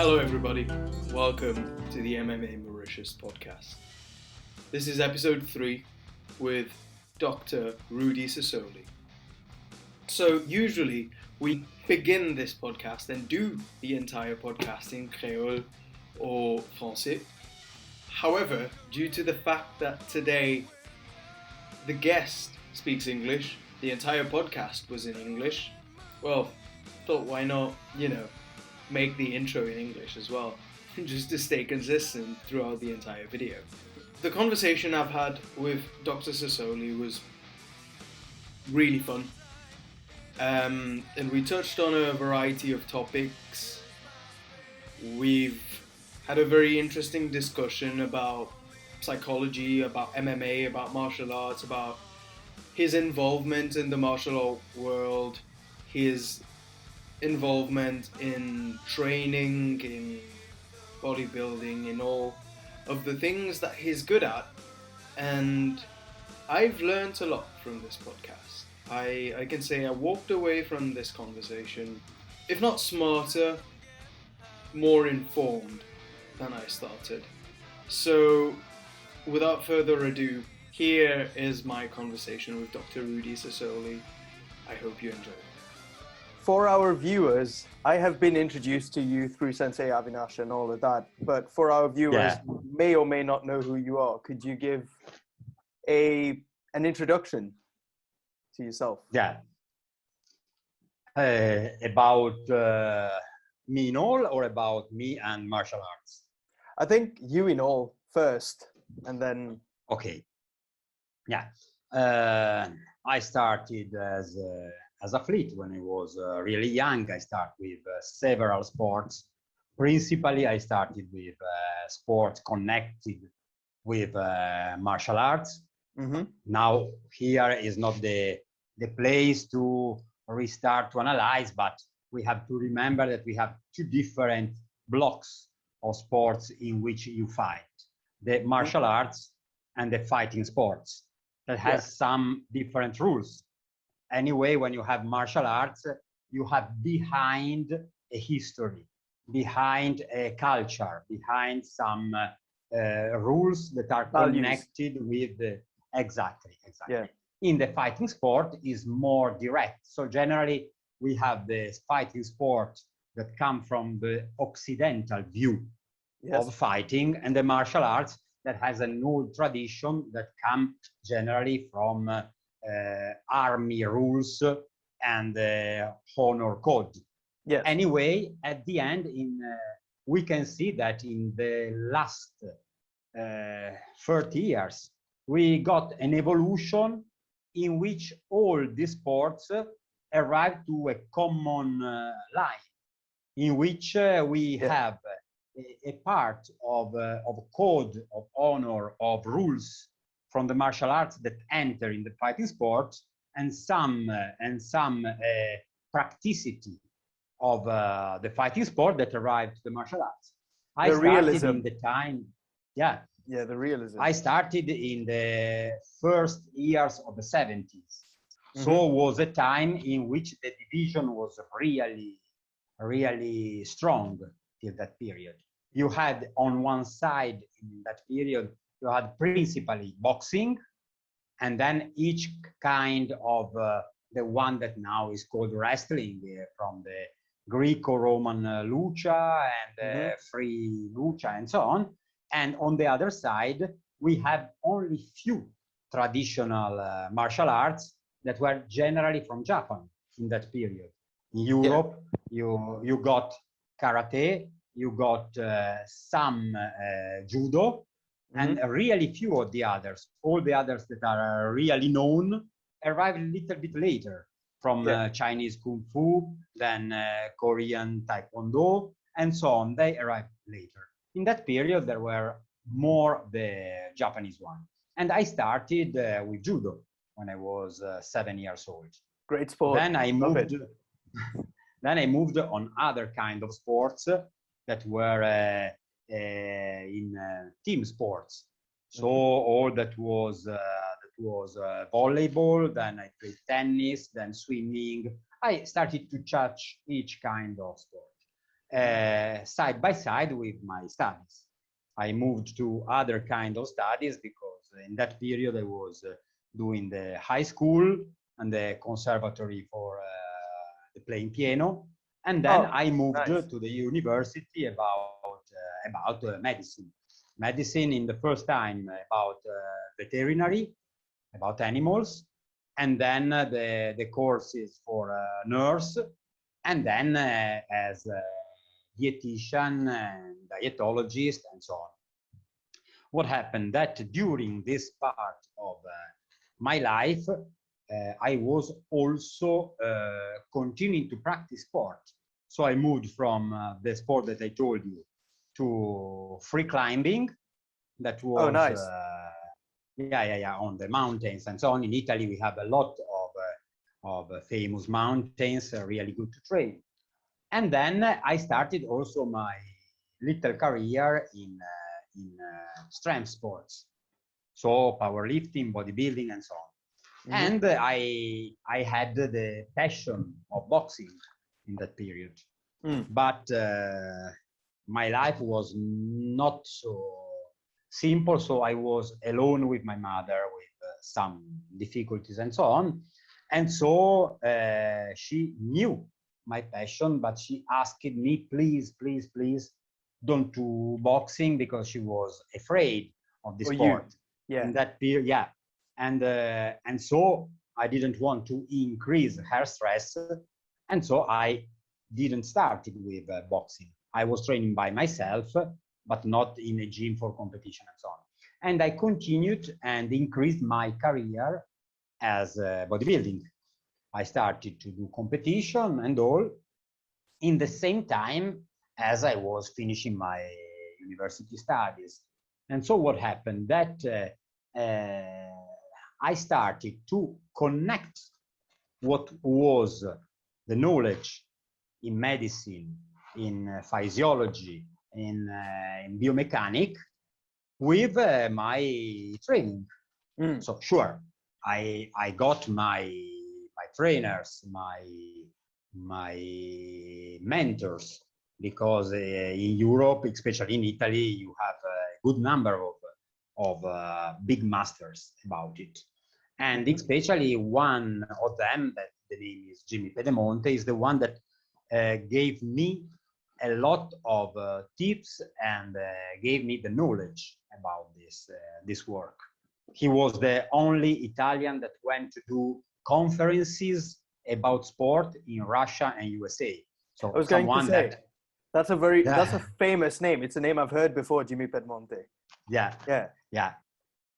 Hello everybody, welcome to the MMA Mauritius Podcast. This is episode 3 with Dr. Rudy Sassoli. So usually we begin this podcast and do the entire podcast in Creole or Français. However, due to the fact that today the guest speaks English, the entire podcast was in English, well, thought why not, make the intro in English as well, just to stay consistent throughout the entire video. The conversation I've had with Dr. Sassoli was really fun, and we touched on a variety of topics. We've had a very interesting discussion about psychology, about MMA, about martial arts, about his involvement in the martial art world, his involvement in training, in bodybuilding, in all of the things that he's good at. And I've learned a lot from this podcast. I can say I walked away from this conversation, if not smarter, more informed than I started. So without further ado, here is my conversation with Dr. Rudy Sassoli. I hope you enjoy it. For our viewers, I have been introduced to you through Sensei Avinash and all of that, but for our viewers who may or may not know who you are, could you give an introduction to yourself? Yeah. About me in all, or about me and martial arts? I think you in all first, and then... Okay. Yeah. I started as athlete when I was really young. I started with several sports. Principally, I started with sports connected with martial arts. Mm-hmm. Now, here is not the place to restart to analyze, but we have to remember that we have two different blocks of sports in which you fight: the martial arts and the fighting sports. That has some different rules. Anyway, when you have martial arts, you have behind a history, behind a culture, behind some rules that are connected with the... Exactly. Yeah. In the fighting sport is more direct. So generally, we have the fighting sport that come from the Occidental view of fighting, and the martial arts that has an old tradition that come generally from army rules and honor code. Yes. Anyway, at the end, we can see that in the last 30 years, we got an evolution in which all these sports arrived to a common line, in which we have a part of code, of honor, of rules from the martial arts that enter in the fighting sport, and some practicity of the fighting sport that arrived to the martial arts. I started in the time, the realism. I started in the first years of the 70s. Mm-hmm. So it was a time in which the division was really, really strong till that period. You had on one side in that period, you had principally boxing, and then each kind of the one that now is called wrestling, from the Greco-Roman lucha and free lucha and so on. And on the other side, we have only few traditional martial arts that were generally from Japan in that period. In Europe, you got karate, you got some judo, and really few of the others. All the others that are really known arrived a little bit later, from Chinese Kung Fu, then Korean Taekwondo, and so on. They arrived later. In that period, there were more the Japanese one. And I started with judo when I was 7 years old. Great sport. Then I moved on other kind of sports that were in team sports. So all that was volleyball, then I played tennis, then swimming. I started to touch each kind of sport. side by side with my studies. I moved to other kind of studies because in that period I was doing the high school and the conservatory for the playing piano, and then I moved to the university about medicine. Medicine in the first time about veterinary, about animals, and then the courses for nurse, and then as dietitian and dietologist and so on. What happened that during this part of my life, I was also continuing to practice sport. So I moved from the sport that I told you to free climbing. That was nice. On the mountains and so on. In Italy, we have a lot of famous mountains, really good to train. And then I started also my little career in strength sports, so powerlifting, bodybuilding, and so on. And I had the passion of boxing in that period, but my life was not so simple. So I was alone with my mother with some difficulties and so on. And so she knew my passion, but she asked me, please, please, please don't do boxing, because she was afraid of the sport. In that period. And so I didn't want to increase her stress. And so I didn't start with boxing. I was training by myself, but not in a gym for competition and so on. And I continued and increased my career as bodybuilding. I started to do competition and all in the same time as I was finishing my university studies. And so what happened that I started to connect what was the knowledge in medicine, in physiology, in biomechanic with my training. So sure, I got my trainers, my mentors, because in Europe, especially in Italy, you have a good number of big masters about it. And especially one of them, that the name is Jimmy Pedemonte, is the one that gave me a lot of tips and gave me the knowledge about this work. He was the only Italian that went to do conferences about sport in Russia and USA. So I was going to say, that's a famous name. It's a name I've heard before, Jimmy Pedemonte. Yeah.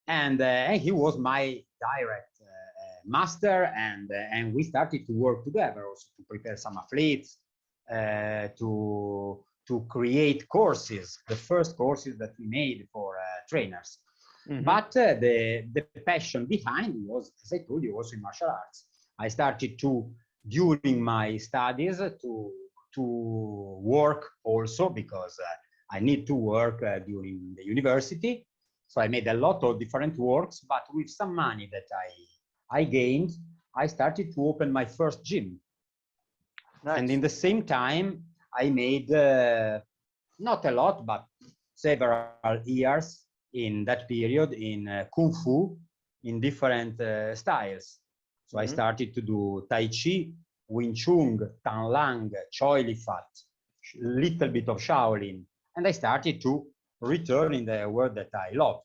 And he was my direct master, and we started to work together also to prepare some athletes, to create courses, the first courses that we made for trainers. But the passion behind was, as I told you, also in martial arts. I started to, during my studies, to work also, because I need to work during the university. So I made a lot of different works, but with some money that I gained, I started to open my first gym. Nice. And in the same time, I made not a lot, but several years in that period in Kung Fu in different styles. So I started to do Tai Chi, Wing Chun, Tan Lang, Choi Li Fat, little bit of Shaolin. And I started to return in the world that I love.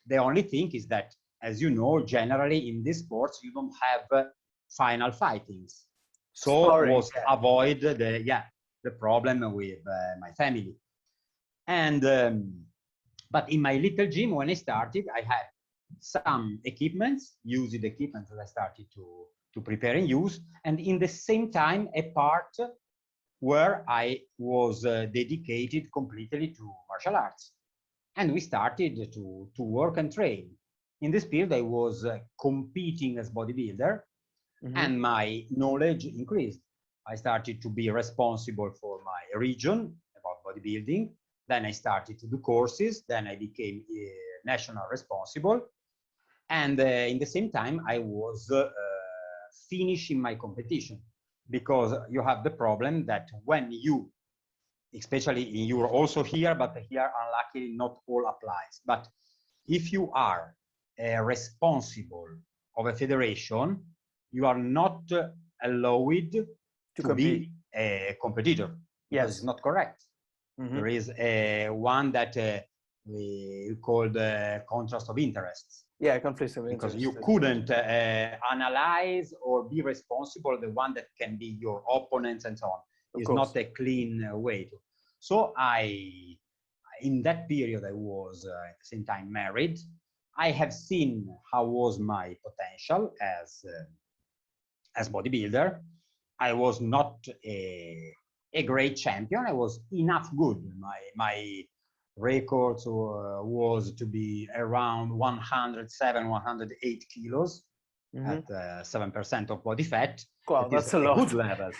The only thing is that, as you know, generally in these sports, you don't have final fightings. So was avoid the problem with my family. And but in my little gym, when I started, I had some equipments, used equipment that I started to prepare and use. And in the same time, a part where I was dedicated completely to martial arts. And we started to work and train. In this period, I was competing as bodybuilder, and my knowledge increased. I started to be responsible for my region about bodybuilding. Then I started to do courses. Then I became national responsible. And in the same time, I was finishing my competition, because you have the problem that when you especially in Europe, also here, but here, unluckily, not all applies. But if you are responsible of a federation, you are not allowed to be a competitor. Yes, it's not correct. There is one that we call the contrast of interests. Yeah, conflict of interest. Because you couldn't analyze or be responsible the one that can be your opponents and so on. It's not a clean way to. So in that period, I was at the same time married. I have seen how was my potential as bodybuilder. I was not a great champion. I was enough good. My record was to be around 107, 108 kilos at 7% of body fat. Wow, that's a lot. Good level.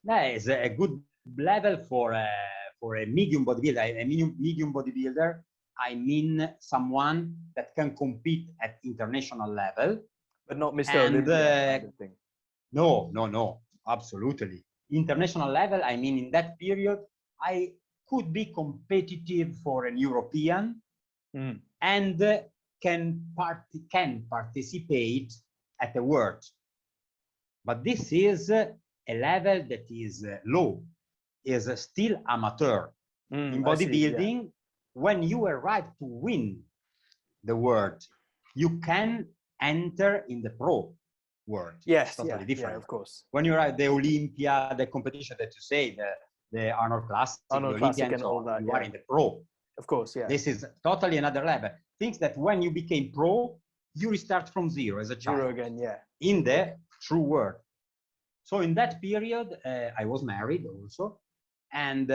That is a good level for a medium bodybuilder. A medium bodybuilder, I mean someone that can compete at international level. But not Mr. Olympia. No, absolutely. International level, I mean in that period, I could be competitive for an European and can participate at the world. But this is a level that is low, is still amateur. In bodybuilding, when you arrive to win the world, you can enter in the pro world. Yes, totally different. Yeah, of course. When you're at the Olympia, the competition that you say, the Arnold Classic, Arnold Classic and all that, you are in the pro. Of course, yeah. This is totally another level. Things that when you became pro, you restart from zero as a child. Zero again, yeah. In the true world. So in that period, I was married also. And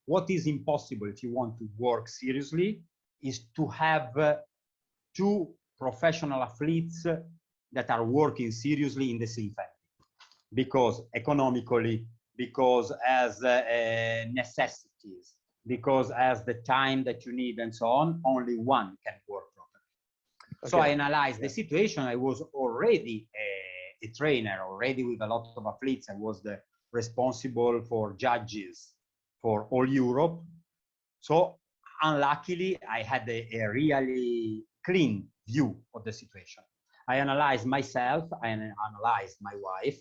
what is impossible if you want to work seriously is to have two professional athletes that are working seriously in the same family. Because economically, because as necessities, because as the time that you need and so on, only one can work properly. So I analyzed the situation. I was already a trainer, already with a lot of athletes. I was the responsible for judges for all Europe. So unluckily, I had a really clean view of the situation. I analyzed myself, I analyzed my wife,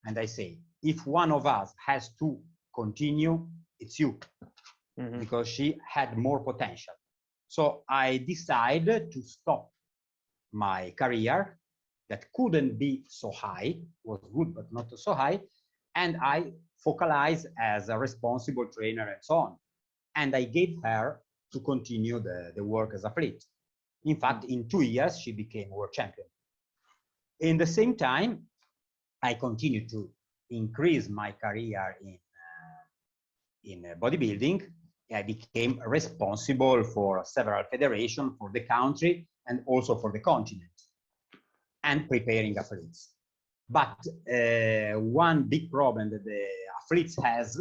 and I say, if one of us has to continue, it's you, because she had more potential. So I decided to stop my career that couldn't be so high, was good, but not so high. And I focalized as a responsible trainer and so on. And I gave her to continue the work as a athlete. In fact, in 2 years, she became world champion. In the same time, I continued to increase my career in bodybuilding. I became responsible for several federations for the country and also for the continent, and preparing athletes. But one big problem that the athletes has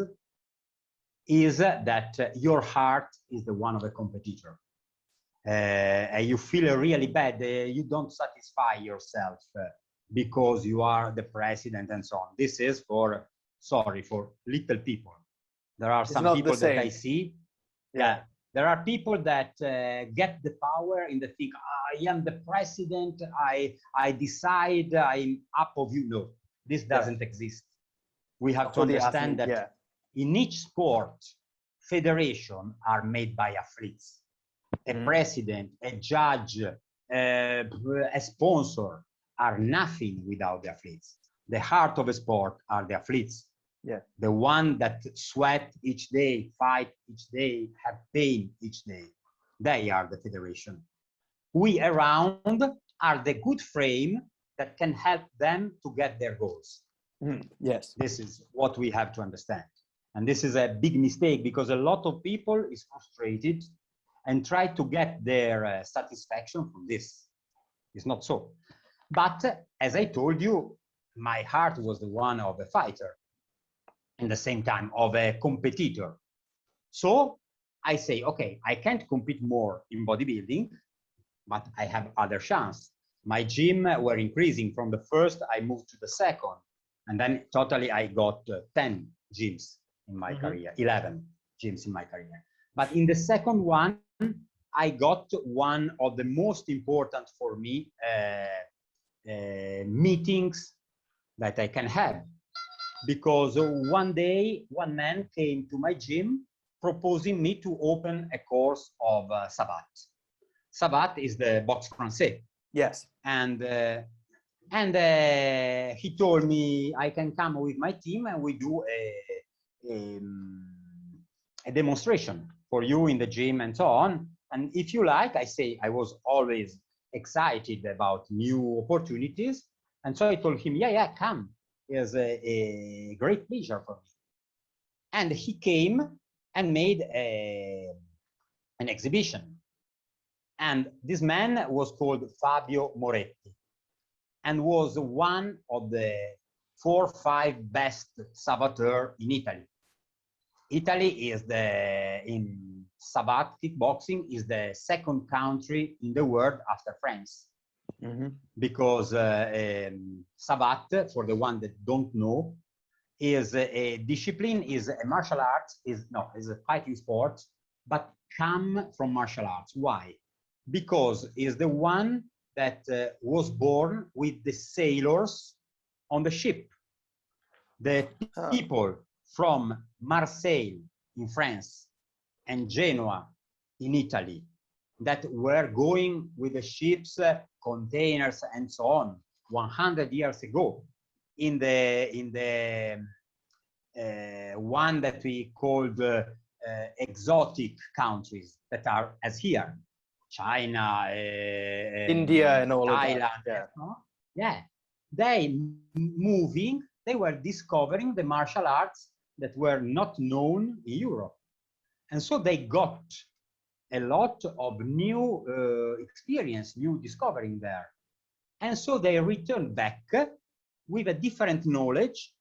is that your heart is the one of a competitor. You feel really bad. You don't satisfy yourself because you are the president and so on. This is for little people. There are some people that I see. Yeah. There are people that get the power in the think, I am the president, I decide, I'm up of you. No, this doesn't exist. We have to understand that in each sport, federation are made by athletes. A president, a judge, a sponsor are nothing without the athletes. The heart of a sport are the athletes. Yeah. The one that sweat each day, fight each day, have pain each day. They are the federation. We around are the good frame that can help them to get their goals. Yes. This is what we have to understand. And this is a big mistake because a lot of people is frustrated and try to get their satisfaction from this. It's not so. But as I told you, my heart was the one of a fighter. In the same time of a competitor. So I say, okay, I can't compete more in bodybuilding, but I have other chance. My gym were increasing from the first, I moved to the second. And then totally I got 10 gyms. in my career, 11 gyms in my career. But in the second one, I got one of the most important for me meetings that I can have. Because one day, one man came to my gym proposing me to open a course of Sabat. Sabat is the boxe français. Yes. And he told me I can come with my team and we do a demonstration for you in the gym and so on. And if you like, I say I was always excited about new opportunities. And so I told him, yeah, come. It's a great pleasure for me. And he came and made an exhibition. And this man was called Fabio Moretti and was one of the 4 or 5 best sabateurs in Italy. Italy is in Sabat kickboxing is the second country in the world after France. Because Sabat, for the one that don't know, is a discipline, is a martial arts, is a fighting sport, but come from martial arts. Why? Because it's the one that was born with the sailors on the ship. The people from Marseille in France and Genoa in Italy that were going with the ships, containers and so on 100 years ago in the one that we called exotic countries that are as here, China, India and all Thailand, of that. Yeah. They were discovering the martial arts that were not known in Europe. And so they got a lot of new experience, new discovering there. And so they returned back with a different knowledge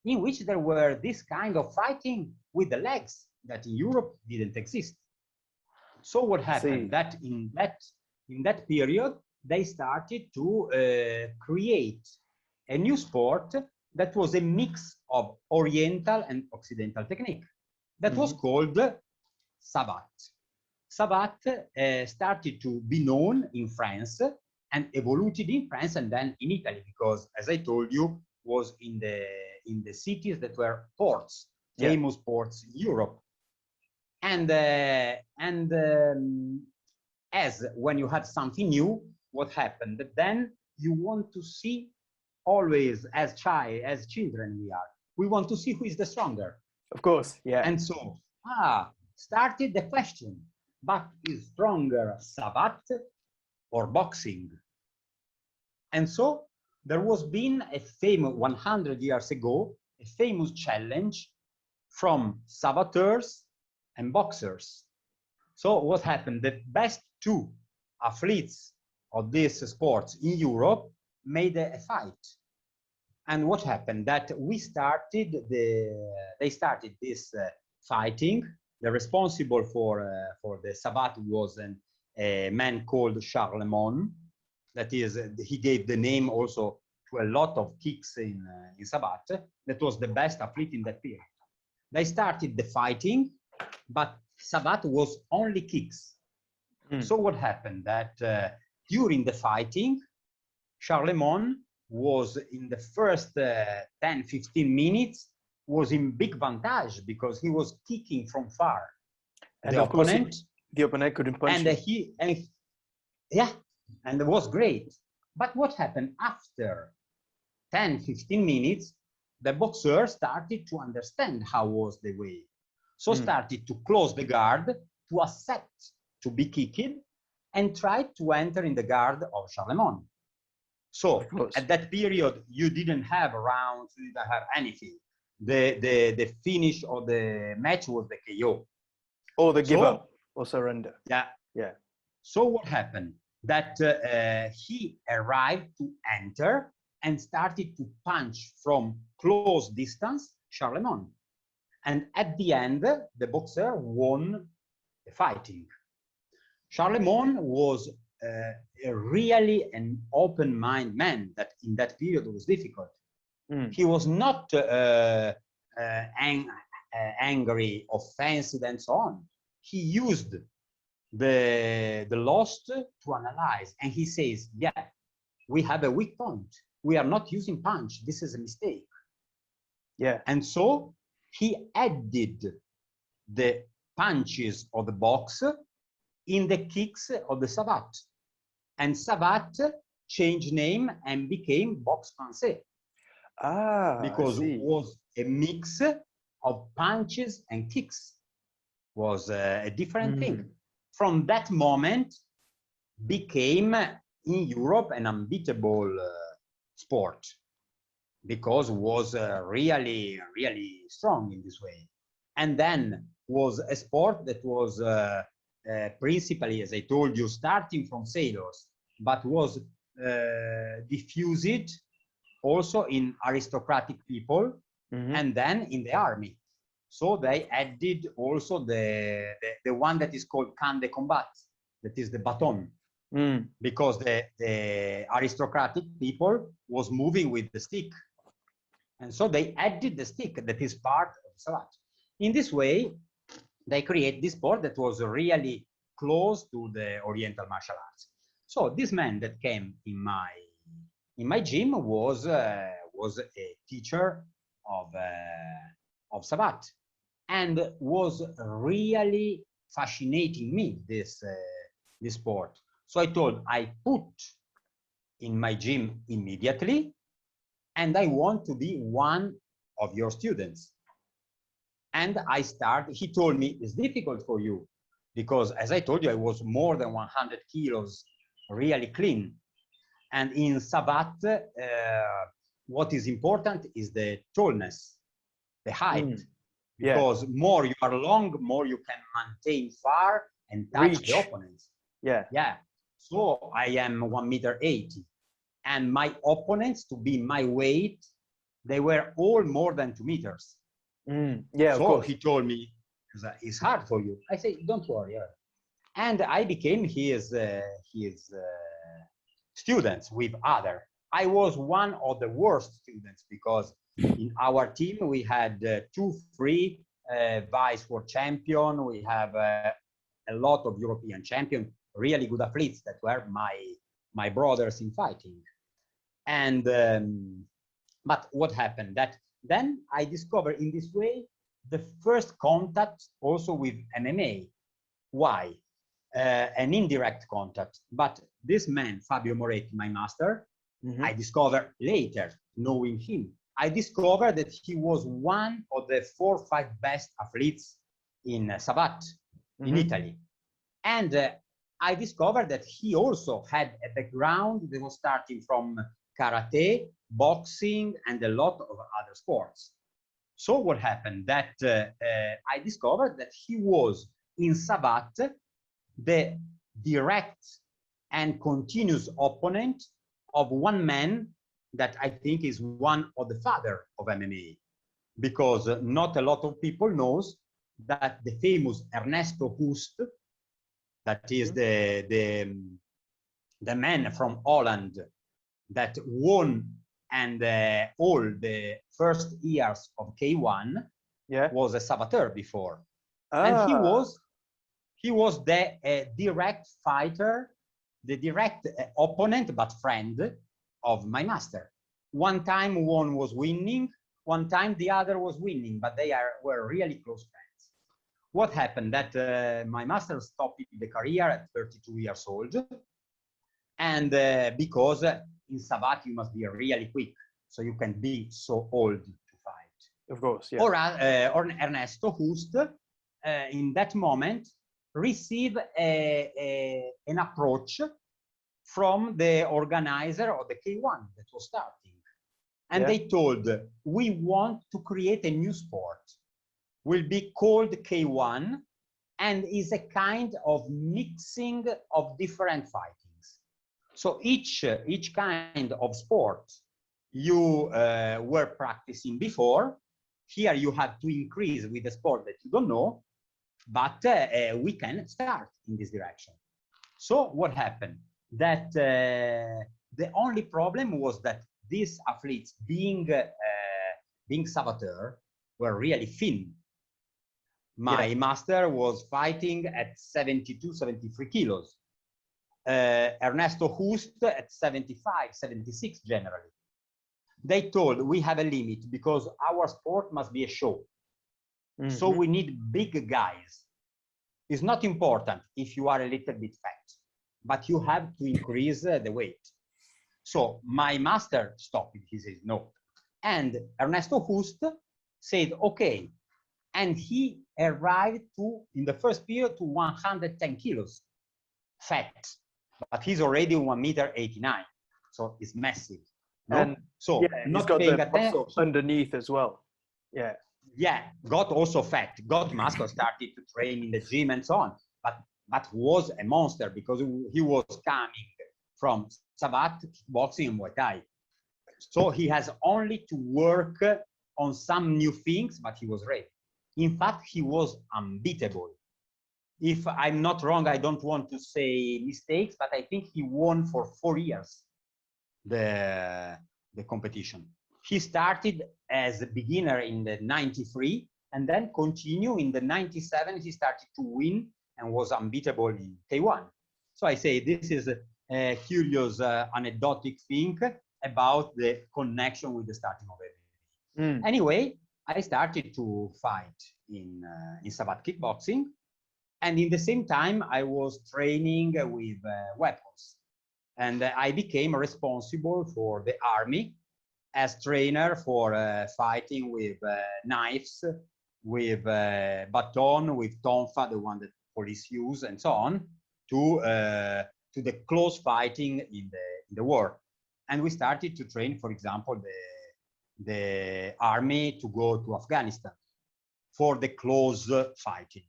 in which there were this kind of fighting with the legs that in Europe didn't exist. So what happened that in that period, they started to create a new sport that was a mix of Oriental and Occidental technique that was called Sabat. Sabat started to be known in France and evolved in France and then in Italy, because as I told you, was in the cities that were ports, famous ports in Europe. And as when you have something new, what happened? Then you want to see always as children we want to see who is the stronger. Of course, yeah. And so started the question, but is stronger Sabat or boxing? And so there was been a famous 100 years ago, a famous challenge from sabateurs and boxers. So what happened? The best 2 athletes of these sports in Europe made a fight. And what happened? That they started this fighting. The responsible for the Sabat was a man called Charlemagne. That is, he gave the name also to a lot of kicks in Sabat. That was the best athlete in that period. They started the fighting, but Sabat was only kicks. So what happened? That during the fighting, Charlemagne was in the first 10-15 minutes was in big advantage because he was kicking from far. And the opponent couldn't punch and it was great. But what happened after 10-15 minutes, the boxer started to understand how was the way. So started to close the guard, to accept to be kicked, and tried to enter in the guard of Charlemagne. So at that period, you didn't have rounds, you didn't have anything. The finish of the match was the KO. Or the give up or surrender. Yeah. So what happened? That he arrived to enter and started to punch from close distance Charlemagne. And at the end, the boxer won the fighting. Charlemagne was really an open-minded man that in that period was difficult. He was not angry, offensive, and so on, he used the lost to analyze, and he says, yeah, we have a weak point. We are not using punch. This is a mistake. Yeah. And so he added the punches of the box in the kicks of the savate. And savate changed name and became box français. Because it was a mix of punches and kicks. Was a different thing. From that moment, became in Europe an unbeatable sport, because was really, really strong in this way. And then was a sport that was principally, as I told you, starting from sailors, but was diffused also in aristocratic people, and then in the army. So they added also the one that is called can de combat, that is the baton, because the aristocratic people was moving with the stick. And so they added the stick that is part of the savate. In this way, they create this sport that was really close to the Oriental martial arts. So this man that came in my gym was a teacher of savate, and was really fascinating me, this sport. So I told, I put in my gym immediately, and I want to be one of your students. And I started, he told me, it's difficult for you, because as I told you, I was more than 100 kilos, really clean. And in savate, what is important is the tallness, the height. Because more you are long, more you can maintain far and touch the opponents. Yeah. So I am 1.80 meters, and my opponents, to be my weight, they were all more than 2 meters. So he told me, it's hard for you. I say, don't worry. And I became his students with other. I was one of the worst students, because in our team we had 2 free vice world champion. We have a lot of European champions, really good athletes that were my brothers in fighting. And but what happened? That then I discovered in this way the first contact also with MMA. Why? An indirect contact. But this man, Fabio Moretti, my master, I discovered later, knowing him, I discovered that he was one of the 4 or 5 best athletes in savate in Italy. And I discovered that he also had a background that was starting from karate, boxing, and a lot of other sports. So what happened? That I discovered that he was in savate the direct and continuous opponent of one man that I think is one of the father of MMA, because not a lot of people knows that the famous Ernesto Hust, that is the man from Holland that won and all the first years of K1, was a savateur before. And he was the direct fighter, the direct opponent, but friend of my master. One time one was winning, one time the other was winning, but they were really close friends. What happened? That my master stopped the career at 32 years old. And because in savate you must be really quick, so you can be so old to fight. Of course, yeah. Or Ernesto Hust, in that moment, received an approach from the organizer of the K1 that was starting. And they told, we want to create a new sport. Will be called K1, and is a kind of mixing of different fightings. So each kind of sport you were practicing before, here you have to increase with the sport that you don't know, but we can start in this direction. So what happened? That the only problem was that these athletes, being savateur, were really thin. My master was fighting at 72, 73 kilos. Ernesto Hust at 75, 76 generally. They told we have a limit because our sport must be a show. So we need big guys. It's not important if you are a little bit fat, but you have to increase the weight. So my master stopped it. He says no. And Ernesto Hust said, okay. And he arrived to, in the first period, to 110 kilos fat, but he's already 1.89 m. So it's massive. No? And so he's got the muscle underneath as well. Yeah. Yeah, got also fat, got muscle, started to train in the gym and so on, but was a monster because he was coming from Savate, kickboxing and Muay Thai. So he has only to work on some new things, but he was ready. In fact, he was unbeatable. If I'm not wrong, I don't want to say mistakes, but I think he won for 4 years the competition. He started as a beginner in the 93 and then continue in the 97. He started to win and was unbeatable in K1. So I say this is a curious anecdotic thing about the connection with the starting of everything. Anyway, I started to fight in Savate kickboxing. And in the same time, I was training with weapons. And I became responsible for the army as trainer for fighting with knives, with baton, with tonfa, the one that police use, and so on, to the close fighting in the war. And we started to train, for example, the army to go to Afghanistan for the close fighting.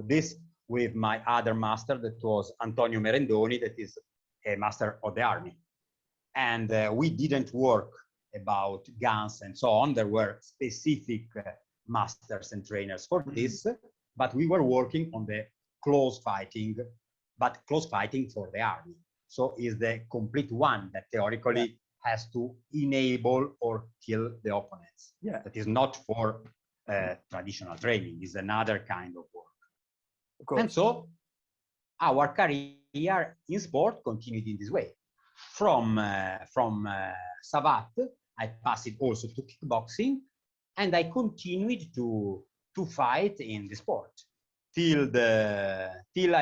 This with my other master, that was Antonio Merendoni, that is a master of the army. And we didn't work about guns and so on. There were specific masters and trainers for this, but we were working on the close fighting, but close fighting for the army. So is the complete one that theoretically has to enable or kill the opponents. Yeah. That is not for traditional training, is another kind of work. And so our career in sport continued in this way. From Savate, I passed it also to kickboxing, and I continued to fight in the sport till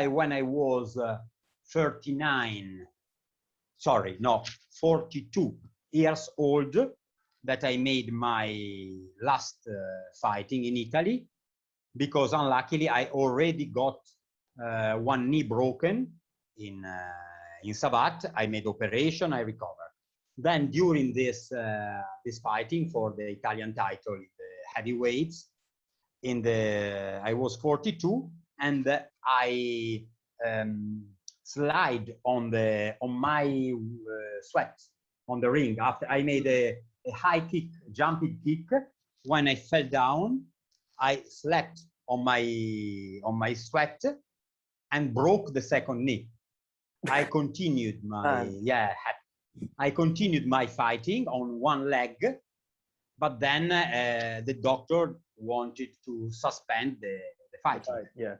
when I was 42 years old, that I made my last fighting in Italy, because unluckily I already got one knee broken in Savate. I made operation, I recovered. Then during this fighting for the Italian title, the heavyweights, I was 42, and I slide on my sweat on the ring after I made a high kick, jumping kick. When I fell down, I slept on my sweat and broke the second knee. I continued my fighting on one leg, but then the doctor wanted to suspend the fighting. Right, yeah.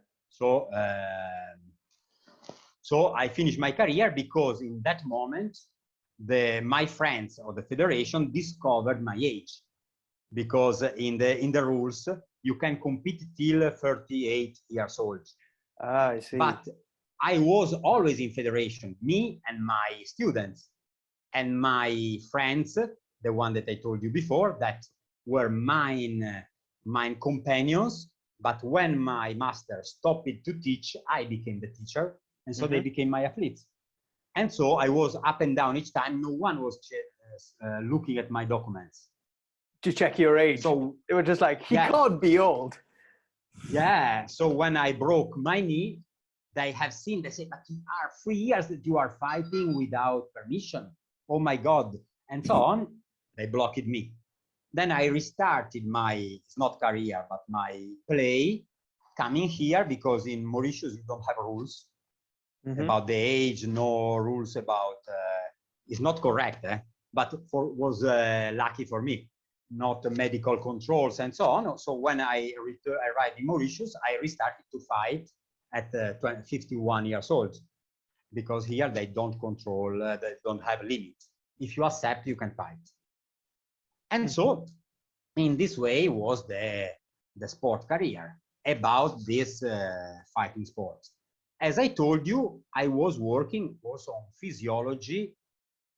So I finished my career because in that moment, my friends of the federation discovered my age, because in the rules you can compete till 38 years old. I see. But I was always in federation, me and my students and my friends, the one that I told you before, that were mine companions. But when my master stopped to teach, I became the teacher, and so they became my athletes. And so I was up and down each time. No one was looking at my documents to check your age. So they were just like, he can't be old. Yeah. So when I broke my knee, they have seen, they say, but you are 3 years that you are fighting without permission. Oh my God. And so on. They blocked me. Then I restarted it's not career, but my play coming here, because in Mauritius, you don't have rules about the age, no rules about, it's not correct, but was lucky for me. not medical controls and so on. So when I arrived in Mauritius, I restarted to fight at 51 years old, because here they don't control, they don't have a limit. If you accept, you can fight. And so in this way was the sport career about this fighting sport. As I told you, I was working also on physiology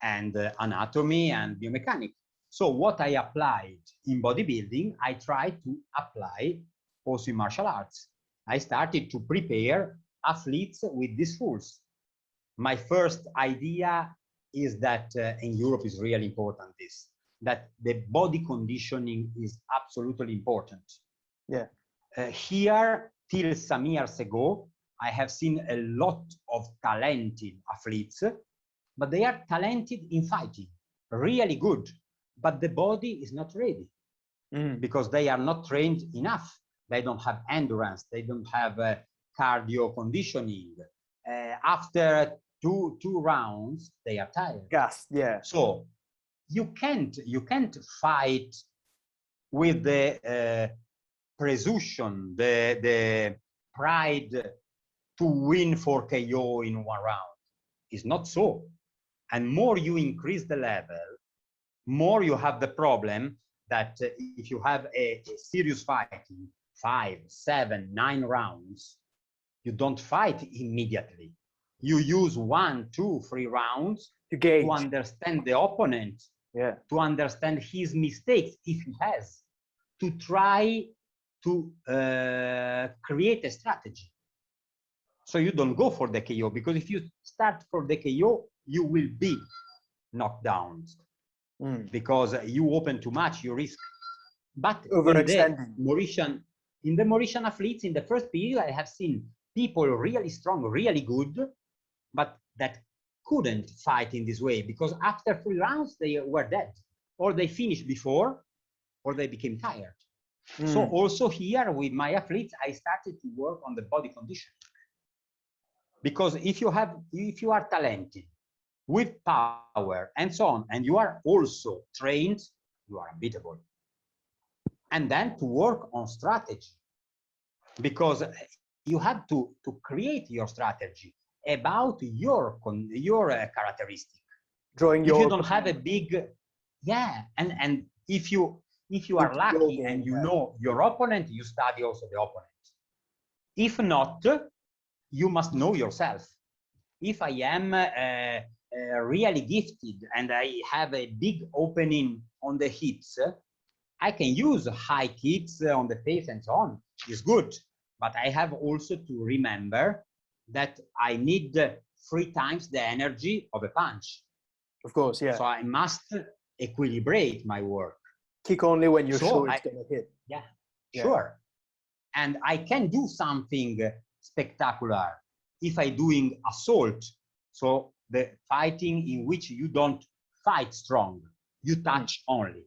and anatomy and biomechanics. So what I applied in bodybuilding, I tried to apply also in martial arts. I started to prepare athletes with these rules. My first idea is that in Europe is really important, this, that the body conditioning is absolutely important. Yeah. Here, till some years ago, I have seen a lot of talented athletes, but they are talented in fighting, really good, but the body is not ready because they are not trained enough. They don't have endurance. They don't have cardio conditioning. After two rounds, they are tired. Gassed, yeah. So you can't fight with the presumption, the pride to win for KO in one round. It's not so. And more you increase the level, more you have the problem that if you have a serious fighting, 5, 7, 9 rounds, you don't fight immediately. You use 1, 2, 3 rounds to understand the opponent, to understand his mistakes, if he has, to try to create a strategy. So you don't go for the KO, because if you start for the KO, you will be knocked down because you open too much, you risk. But in the Mauritian athletes, in the first period, I have seen people really strong, really good, but that couldn't fight in this way, because after 3 rounds, they were dead, or they finished before, or they became tired. So also here with my athletes, I started to work on the body conditioning. Because if you are talented with power and so on, and you are also trained, you are unbeatable. And then to work on strategy, because you have to create your strategy about your characteristic. If you don't have a big, and if you are lucky and you know your opponent, you study also the opponent. If not, you must know yourself. If I am really gifted and I have a big opening on the hips, I can use high kicks on the face and so on. It's good. But I have also to remember that I need 3 times the energy of a punch. Of course, yeah. So I must equilibrate my work. Kick only when you're sure it's going to hit. Yeah, sure. And I can do something spectacular if I'm doing assault. So the fighting in which you don't fight strong, you touch only.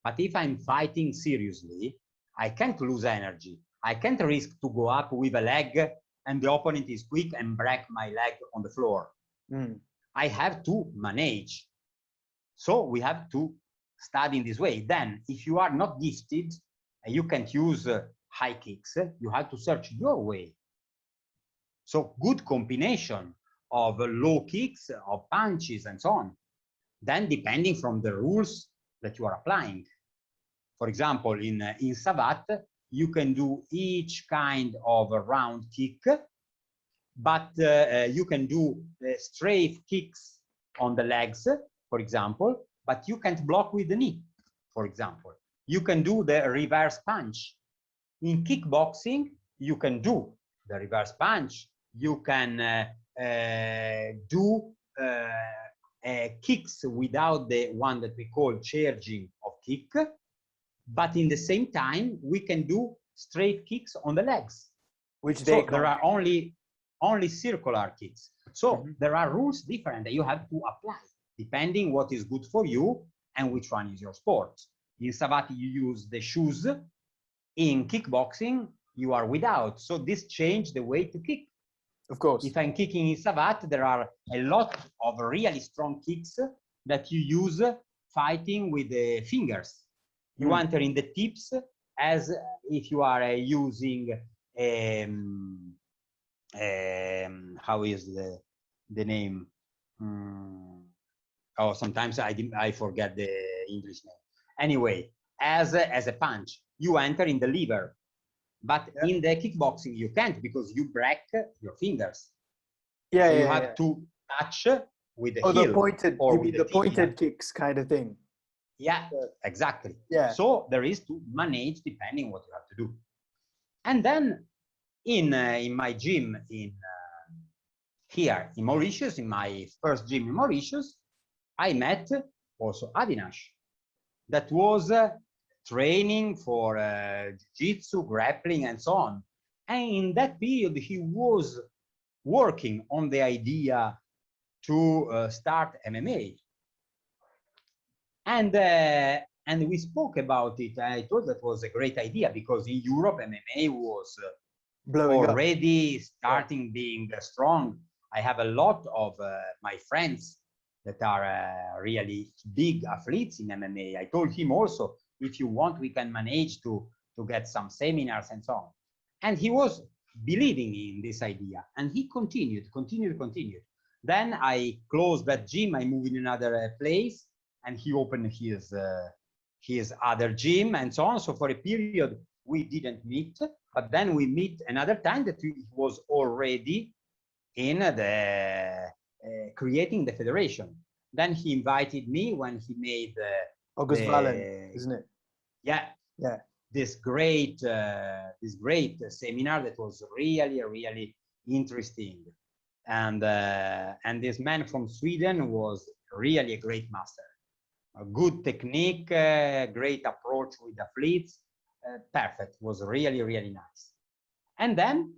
But if I'm fighting seriously, I can't lose energy. I can't risk to go up with a leg and the opponent is quick and break my leg on the floor. I have to manage. So we have to study in this way. Then if you are not gifted and you can't use high kicks, you have to search your way. So good combination of low kicks, of punches and so on. Then depending from the rules that you are applying. For example, in savate, you can do each kind of a round kick, but you can do straight kicks on the legs, for example, but you can't block with the knee, for example. You can do the reverse punch. In kickboxing, you can do the reverse punch. You can do kicks without the one that we call charging of kick, but in the same time, we can do straight kicks on the legs. There are only circular kicks. So there are rules different that you have to apply, depending what is good for you and which one is your sport. In savate, you use the shoes. In kickboxing, you are without. So this changed the way to kick. Of course. If I'm kicking in savate, there are a lot of really strong kicks that you use fighting with the fingers. You enter in the tips as if you are using how is the name? Oh, sometimes I forget the English name. Anyway, as a punch, you enter in the lever, but in the kickboxing you can't because you break your fingers. Yeah, so you have to touch with the heel. The pointed, or you mean the pointed kicks kind of thing. Yeah, exactly. Yeah. So there is to manage depending what you have to do. And then in my gym here in Mauritius, in my first gym in Mauritius, I met also Avinash. That was training for jiu-jitsu, grappling, and so on. And in that period, he was working on the idea to start MMA. And we spoke about it. I thought that was a great idea because in Europe, MMA was already starting being strong. I have a lot of my friends that are really big athletes in MMA. I told him also, if you want, we can manage to get some seminars and so on. And he was believing in this idea, and he continued. Then I closed that gym. I moved in another place, and he opened his other gym and so on. So for a period, we didn't meet, but then we meet another time that he was already in the creating the federation. Then he invited me when he made August Valen, isn't it? Yeah. This great seminar that was really interesting, and this man from Sweden was really a great master. A good technique, great approach with athletes, perfect. Was really nice. And then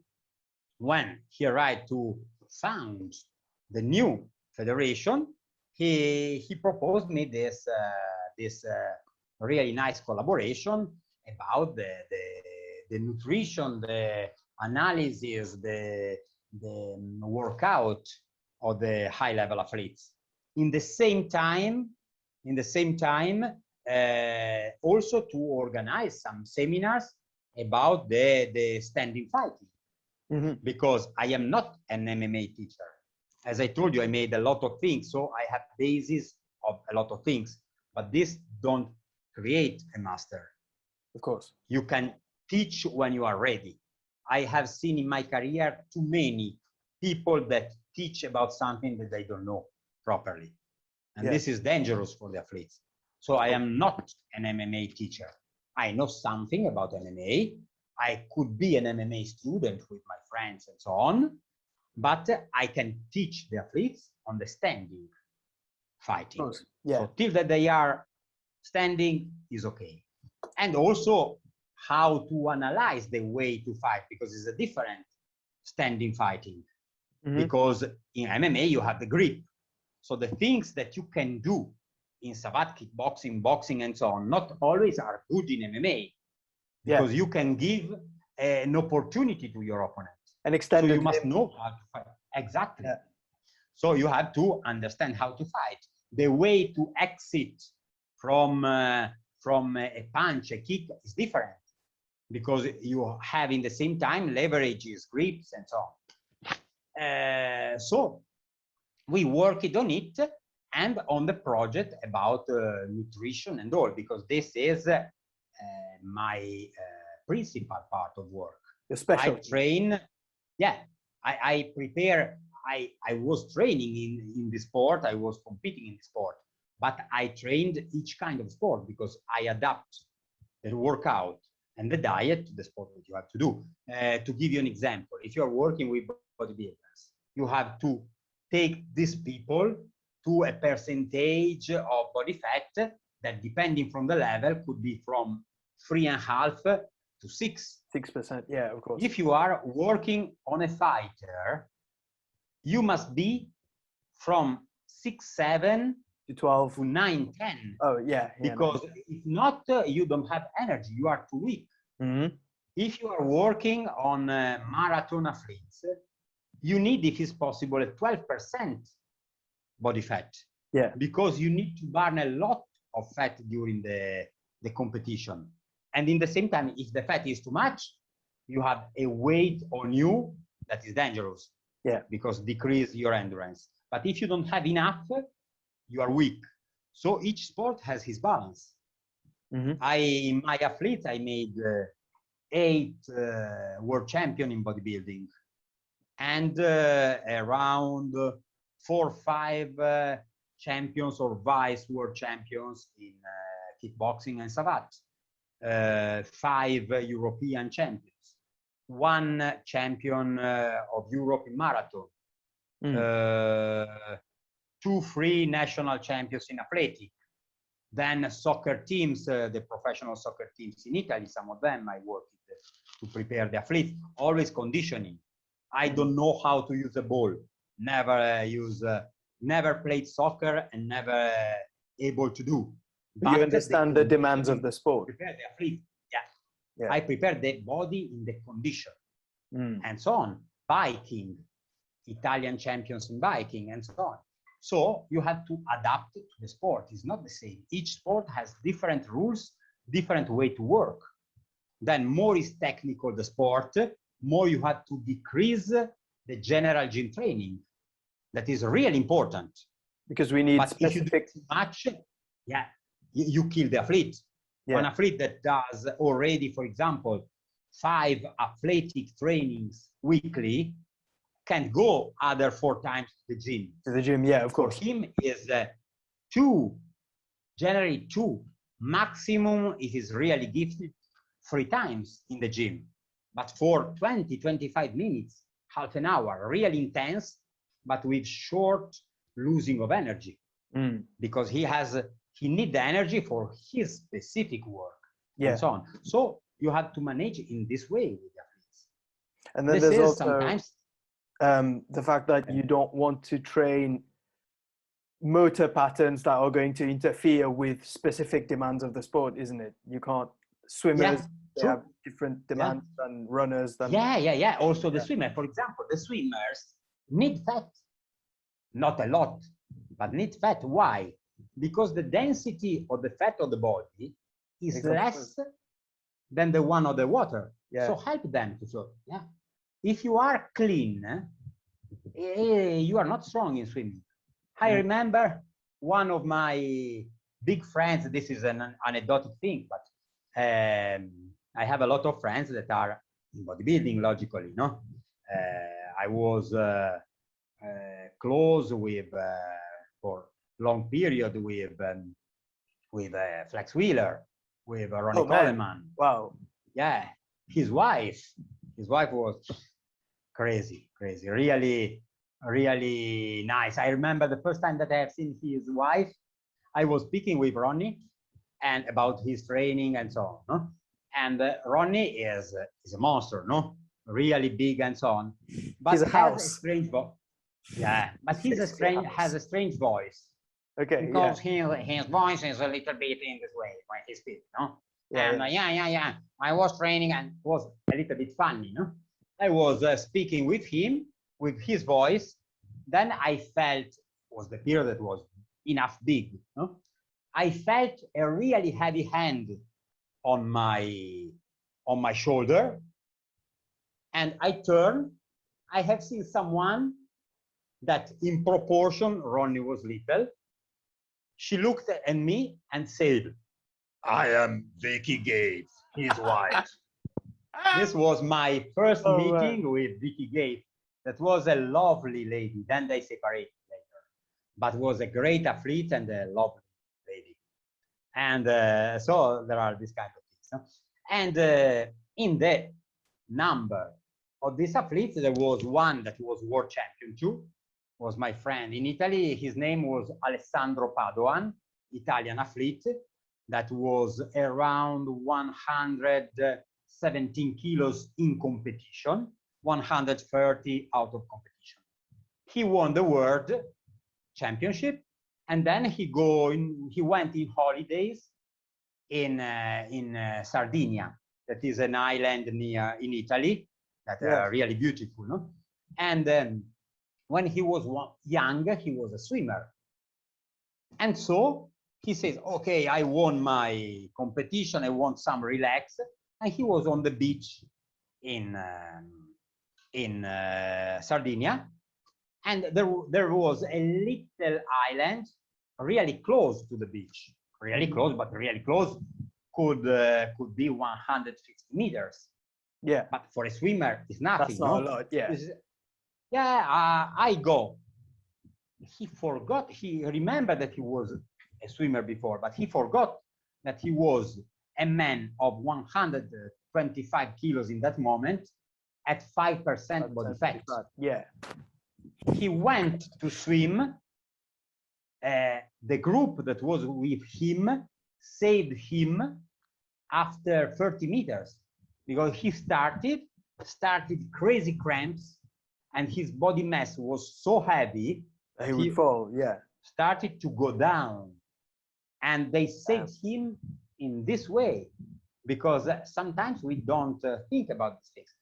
when he arrived to found the new federation, he proposed me this really nice collaboration about the nutrition, the analysis, the workout of the high level athletes. In the same time, also to organize some seminars about the standing fighting, because I am not an MMA teacher. As I told you, I made a lot of things, so I have basis of a lot of things, but this don't create a master. Of course. You can teach when you are ready. I have seen in my career too many people that teach about something that they don't know properly. And this is dangerous for the athletes. So I am not an MMA teacher. I know something about MMA. I could be an MMA student with my friends and so on, but I can teach the athletes on the standing fighting. So till that they are standing is okay. And also how to analyze the way to fight, because it's a different standing fighting. Because in MMA you have the grip. So the things that you can do in savate, kickboxing, boxing, and so on, not always are good in MMA. Because you can give an opportunity to your opponent. An extended. So you must know how to fight. Exactly. So you have to understand how to fight. The way to exit from a punch, a kick is different, because you have in the same time leverages, grips, and so on. So we worked on it and on the project about nutrition and all, because this is my principal part of work. I train, I prepare, I was training in the sport, I was competing in the sport, but I trained each kind of sport because I adapt the workout and the diet to the sport that you have to do. To give you an example, if you're working with bodybuilders, you have to take these people to a percentage of body fat that, depending from the level, could be from 3.5 to 6%. Yeah, of course. If you are working on a fighter, you must be from 6'7" to 12 to 9'10". Oh yeah. Because if not, you don't have energy. You are too weak. If you are working on marathon athletes, you need, if it's possible, a 12% body fat. Because you need to burn a lot of fat during the the competition. And in the same time, if the fat is too much, you have a weight on you that is dangerous. Yeah. Because decrease your endurance. But if you don't have enough, you are weak. So each sport has his balance. Mm-hmm. In my athletes, I made 8 world champion in bodybuilding, and around 4 or 5 champions or vice world champions in kickboxing and savate, 5 European champions, 1 champion of Europe in marathon, 2 free national champions in athletic. Then soccer teams, the professional soccer teams in Italy, some of them I worked to prepare the athletes, always conditioning. I don't know how to use a ball, never played soccer and never able to do. But you understand the demands of the sport. Prepare the athlete, yeah. I prepare the body in the condition and so on. Biking, Italian champions in biking and so on. So you have to adapt to the sport. It's not the same. Each sport has different rules, different way to work. Then more is technical the sport, more you have to decrease the general gym training. That is really important. Because we need but specific... if you do too much, you kill the athlete. Yeah. An athlete that does already, for example, 5 athletic trainings weekly can go other 4 times to the gym. To the gym, yeah, of course. For him is 2, generally 2, maximum if he's really gifted 3 times in the gym. But for 20, 25 minutes, half an hour, really intense, but with short losing of energy. Because he needs the energy for his specific work and so on. So you have to manage in this way with the athletes. And then there's also sometimes the fact that you don't want to train motor patterns that are going to interfere with specific demands of the sport, isn't it? You can't, swimmers, they have different demands than runners. Also the swimmer, for example, the swimmers need fat, not a lot, but need fat. Why? Because the density of the fat of the body is less than the one of the water. So help them to float. If you are clean, you are not strong in swimming. I remember one of my big friends, this is an anecdotal thing, but I have a lot of friends that are in bodybuilding, logically, no? I was close with, for long period with Flex Wheeler, with Ronnie Coleman. Wow. Yeah, his wife was crazy, really nice. I remember the first time that I have seen his wife, I was speaking with Ronnie and about his training and so on. No? And Ronnie is a monster, no? Really big and so on. But he's a house. A strange voice. Yeah, but has a strange voice. Okay. Because his voice is a little bit in this way when he speaks, no? I was training and it was a little bit funny, no? I was speaking with him, with his voice. Then I felt, was the period that was enough big, no? I felt a really heavy hand on my shoulder. And I turned, I have seen someone that in proportion, Ronnie was little. She looked at me and said, "I am Vicky Gates, his wife." This was my first meeting with Vicky Gates. That was a lovely lady. Then they separated later, but was a great athlete and a lovely lady. And so there are these kind of things. No? And in the number of these athletes, there was one that was world champion too. Was my friend in Italy. His name was Alessandro Padoan, Italian athlete that was around 117 kilos in competition, 130 out of competition. He won the world championship, and then he went in holidays in Sardinia, that is an island near in Italy that are really beautiful, no? And when he was young, he was a swimmer. And so he says, okay, I won my competition, I want some relax. And he was on the beach in Sardinia. And there was a little island really close to the beach, really close, but really close could be 150 meters. Yeah. But for a swimmer, it's nothing. That's not a lot, yeah. I go. He forgot, he remembered that he was a swimmer before, but he forgot that he was a man of 125 kilos in that moment at 5% body fat. Yeah. He went to swim. The group that was with him saved him after 30 meters because he started crazy cramps and his body mass was so heavy he would fall, yeah. Started to go down. And they saved him in this way because sometimes we don't think about these things.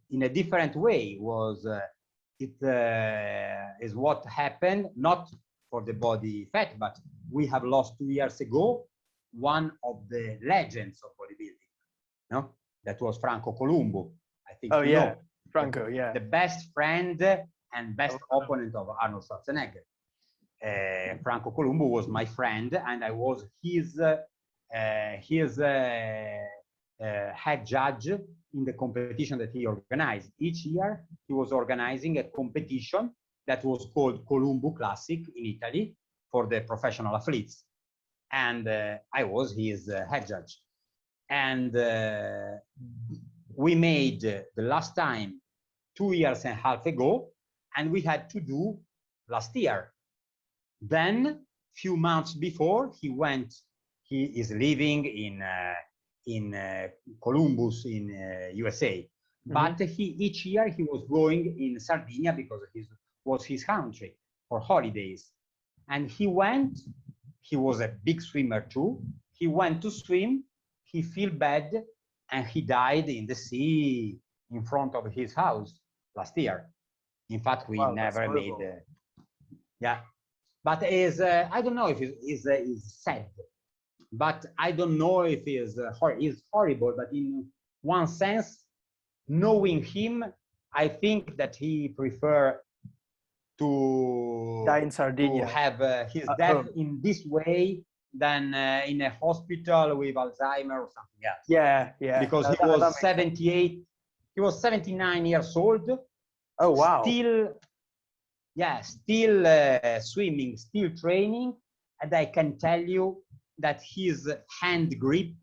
In a different way is what happened, not for the body fat, but we have lost 2 years ago one of the legends of bodybuilding, no? That was Franco Columbu. I think you know. Franco, yeah. The best friend and best opponent of Arnold Schwarzenegger. Franco Columbu was my friend, and I was his head judge in the competition that he organized. Each year, he was organizing a competition that was called Columbu Classic in Italy for the professional athletes. And I was his head judge. And we made the last time 2.5 years ago, and we had to do last year. Then, few months before, he is living in Columbus in USA. But each year he was going in Sardinia because it was his country for holidays. And he was a big swimmer too. He went to swim, he feel bad, and he died in the sea in front of his house last year. In fact, we never made, But I don't know if it's sad, but I don't know if it's horrible. But in one sense, knowing him, I think that he prefer to die in Sardinia, to have his death in this way than in a hospital with Alzheimer or something else. Yeah. Because he was 78. He was 79 years old. Oh wow! Still swimming, still training, and I can tell you that his hand grip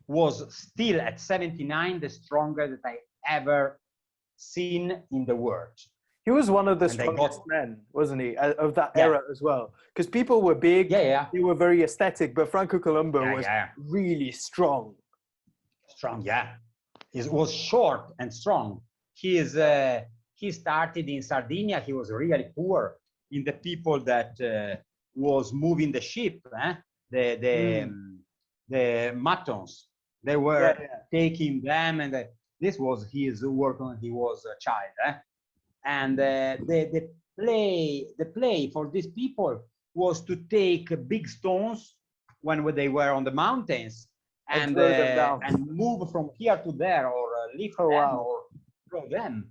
was still at 79 the strongest that I ever seen in the world. He was one of the strongest men, wasn't he, of that era as well? Because people were big, they were very aesthetic, but Franco Columbu was really strong. He was short and strong. He started in Sardinia. He was really poor in the people that was moving the ship, the matons. They were taking them, and this was his work when he was a child. And the play for these people was to take big stones when they were on the mountains and move from here to there, or lift them or throw them.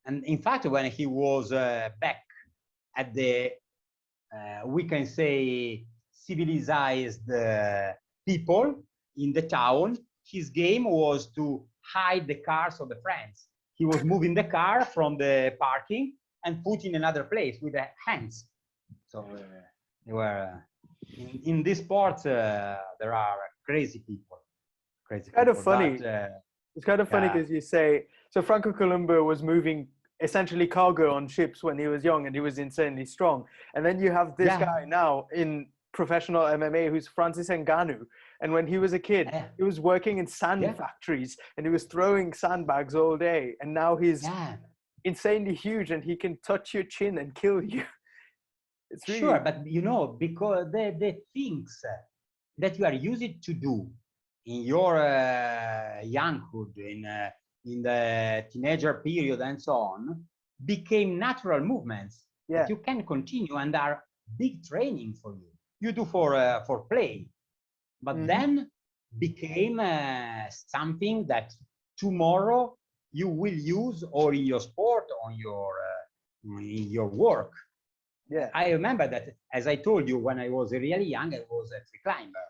And in fact, when he was back at the, we can say, civilized people in the town, his game was to hide the cars of the friends. He was moving the car from the parking and put in another place with the hands. So they were, in this sport, there are crazy people. It's kind of funny. It's kind of funny because you say, so Franco Columbu was moving essentially cargo on ships when he was young, and he was insanely strong. And then you have this guy now in professional MMA who's Francis Ngannou. And when he was a kid, he was working in sand factories and he was throwing sandbags all day. And now he's insanely huge and he can touch your chin and kill you. It's really... Sure, but you know, because the things that you are used to do in your younghood, in the teenager period and so on, became natural movements that you can continue and are big training for you. you do for play, but then became something that tomorrow you will use, or in your sport, on in your work. Yeah. I remember that, as I told you, when I was really young, I was a free climber.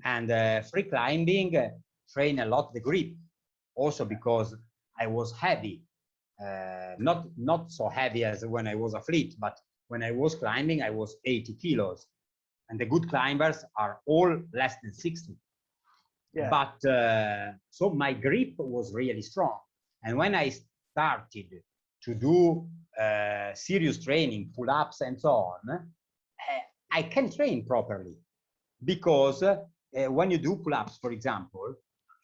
And free climbing train a lot the grip, also because I was heavy, not so heavy as when I was athlete, but when I was climbing, I was 80 kilos, and the good climbers are all less than 60. Yeah. But so my grip was really strong, and when I started to do serious training, pull-ups and so on, I can train properly, because when you do pull-ups, for example,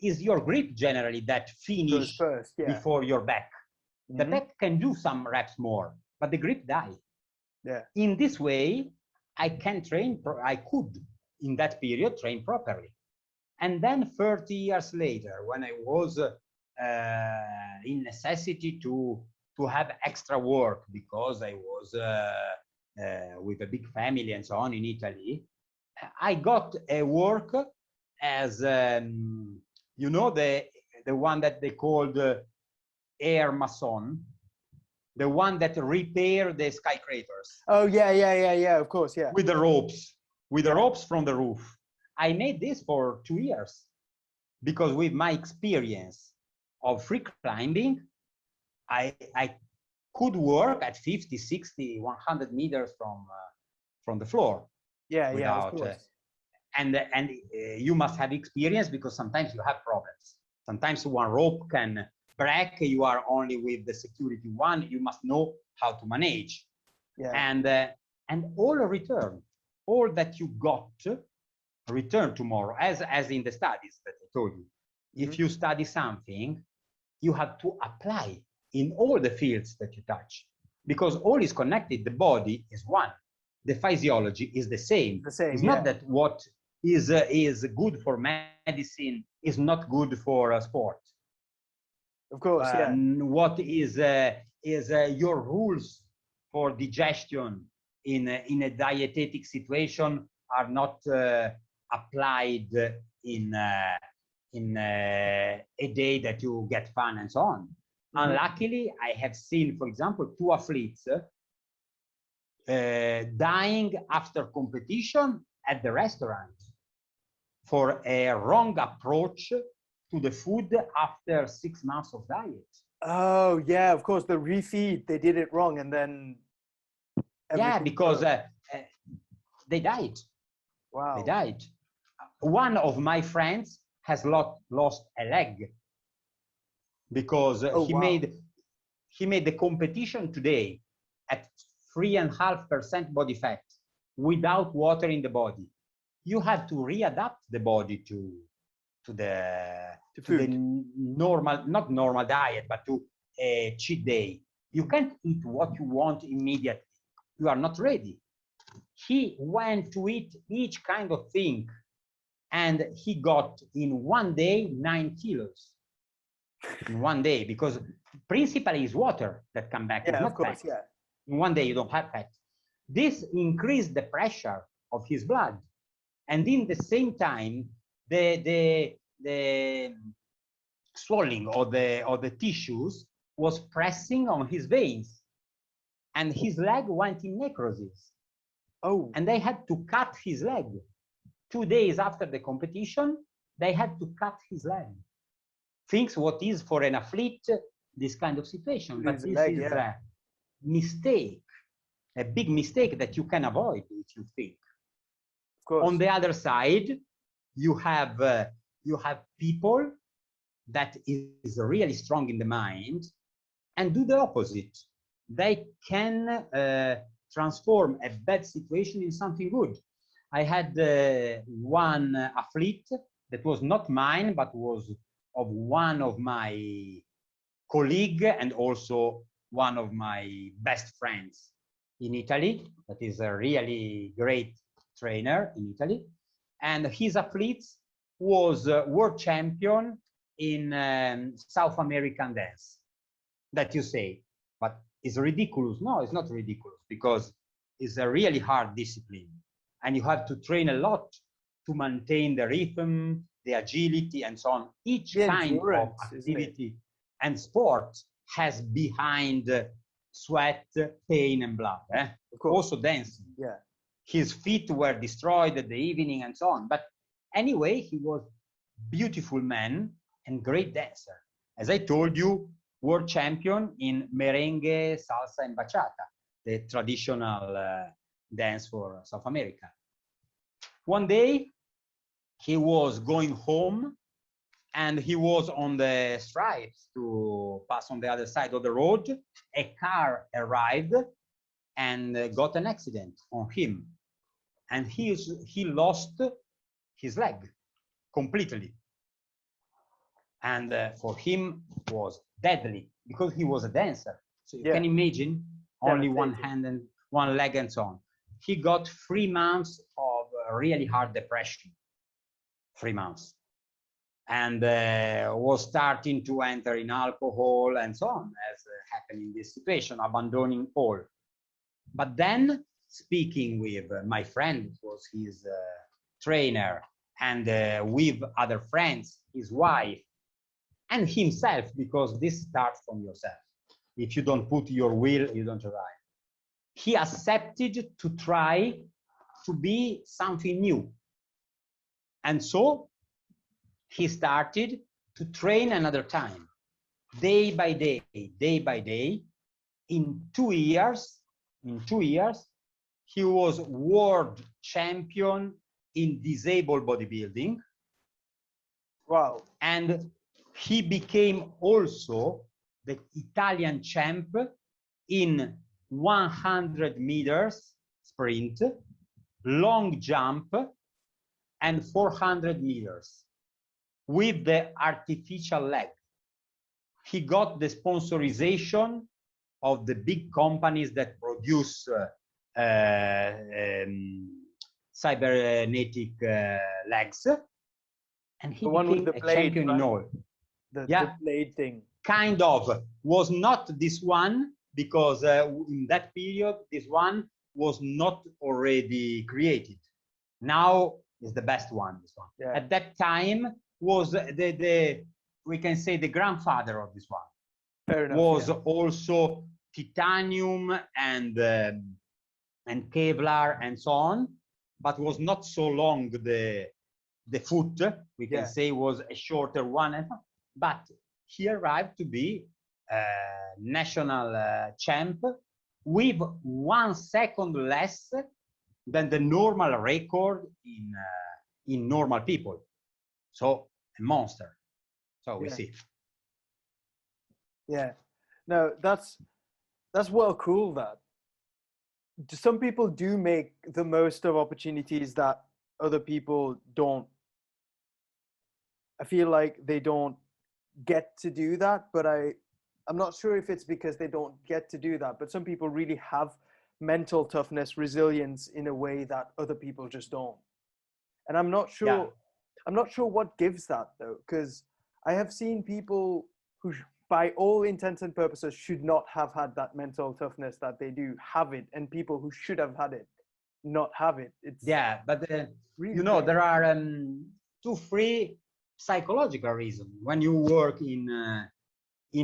is your grip generally that finish first, before your back. The back can do some reps more, but the grip dies. Yeah. In this way, I can train. I could, in that period, train properly. And then 30 years later, when I was in necessity to have extra work, because I was with a big family and so on in Italy, I got a work as you know, the one that they called air mason, the one that repair the skyscrapers. Oh yeah, of course, yeah. With the ropes from the roof. I made this for 2 years, because with my experience of free climbing, I could work at 50, 60, 100 meters from the floor. Yeah, without, of course. And you must have experience, because sometimes you have problems. Sometimes one rope can break. You are only with the security one. You must know how to manage. Yeah. And all that you got, return tomorrow, as in the studies that I told you. If you study something, you have to apply in all the fields that you touch, because all is connected. The body is one. The physiology is the same. It's not that what is good for medicine is not good for sport. Of course, yeah. What is your rules for digestion in a dietetic situation are not applied in a day that you get fun and so on. Unluckily, I have seen, for example, 2 athletes dying after competition at the restaurant for a wrong approach to the food after 6 months of diet. Oh yeah, of course, the refeed, they did it wrong, and then because they died. Wow. They died. One of my friends has lost a leg, because he made the competition today at 3.5% body fat, without water in the body. You have to readapt the body to the normal, not normal diet, but to a cheat day. You can't eat what you want immediately. You are not ready. He went to eat each kind of thing, and he got in 1 day 9 kilos. In 1 day, because principally is water that come back. Yeah, it's not of course, fat. yeah. In 1 day you don't have fat. This increased the pressure of his blood, and in the same time, the swelling of the tissues was pressing on his veins, and his leg went in necrosis. Oh. And they had to cut his leg. 2 days after the competition, they had to cut his leg. Think what is for an athlete this kind of situation, but this is a mistake, a big mistake that you can avoid if you think. Of course. On the other side, you have people that is really strong in the mind and do the opposite. They can transform a bad situation in something good. I had one athlete that was not mine, but was of one of my colleague and also one of my best friends in Italy, that is a really great trainer in Italy. And his athlete was world champion in South American dance, that you say, but it's ridiculous. No, it's not ridiculous, because it's a really hard discipline. and you have to train a lot to maintain the rhythm, the agility, and so on. Each kind of activity and sport has behind sweat, pain, and blood. Also dancing. Yeah. His feet were destroyed at the evening and so on. But anyway, he was beautiful man and great dancer. As I told you, world champion in merengue, salsa, and bachata, the traditional dance for South America. One day, he was going home and he was on the stripes to pass on the other side of the road. A car arrived and got an accident on him. And he lost his leg completely. And for him was deadly because he was a dancer. So you can imagine only one hand and one leg and so on. He got 3 months of really hard depression. 3 months. And was starting to enter in alcohol and so on, as happened in this situation, abandoning all. But then, speaking with my friend, who was his trainer, and with other friends, his wife, and himself, because this starts from yourself. If you don't put your will, you don't arrive. He accepted to try to be something new. And so he started to train another time, day by day, day by day. In 2 years, he was world champion in disabled bodybuilding. Wow. And he became also the Italian champ in 100 meters sprint, long jump, and 400 meters with the artificial leg. He got the sponsorization of the big companies that produce cybernetic legs, and he became a champion in all. The blade thing. Kind of. Was not this one, because in that period, this one was not already created. Now is the best one, this one. Yeah. At that time was we can say the grandfather of this one. Fair enough, was also titanium and Kevlar and so on, but was not so long. The foot, we can say, was a shorter one, but he arrived to be national champ with 1 second less than the normal record in normal people. So a monster. So we see. Yeah. No, that's well cool. That some people do make the most of opportunities that other people don't. I feel like they don't get to do that, but I'm not sure if it's because they don't get to do that, but some people really have mental toughness, resilience in a way that other people just don't. And I'm not sure what gives that though, because I have seen people who, by all intents and purposes, should not have had that mental toughness that they do have it, and people who should have had it not have it. It's but really there are 2-3 psychological reasons. When you work in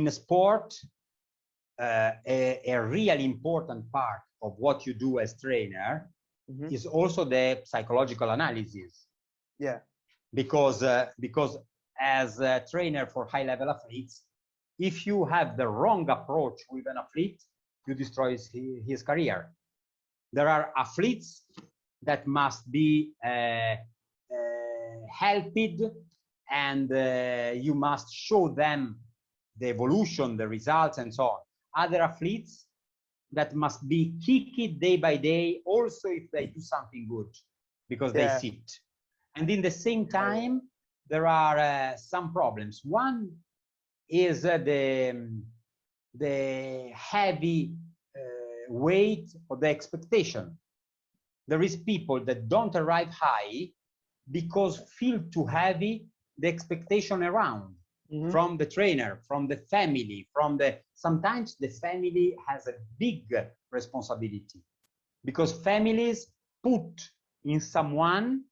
a sport, a really important part of what you do as trainer is also the psychological analysis. Yeah. Because as a trainer for high-level athletes, if you have the wrong approach with an athlete, you destroy his career. There are athletes that must be helped, and you must show them the evolution, the results, and so on. Other athletes that must be kicked day by day, also if they do something good, because they sit. And in the same time, there are some problems. One is the heavy weight of the expectation. There is people that don't arrive high because feel too heavy the expectation around. From the trainer, from the family, sometimes the family has a big responsibility, because families put in someone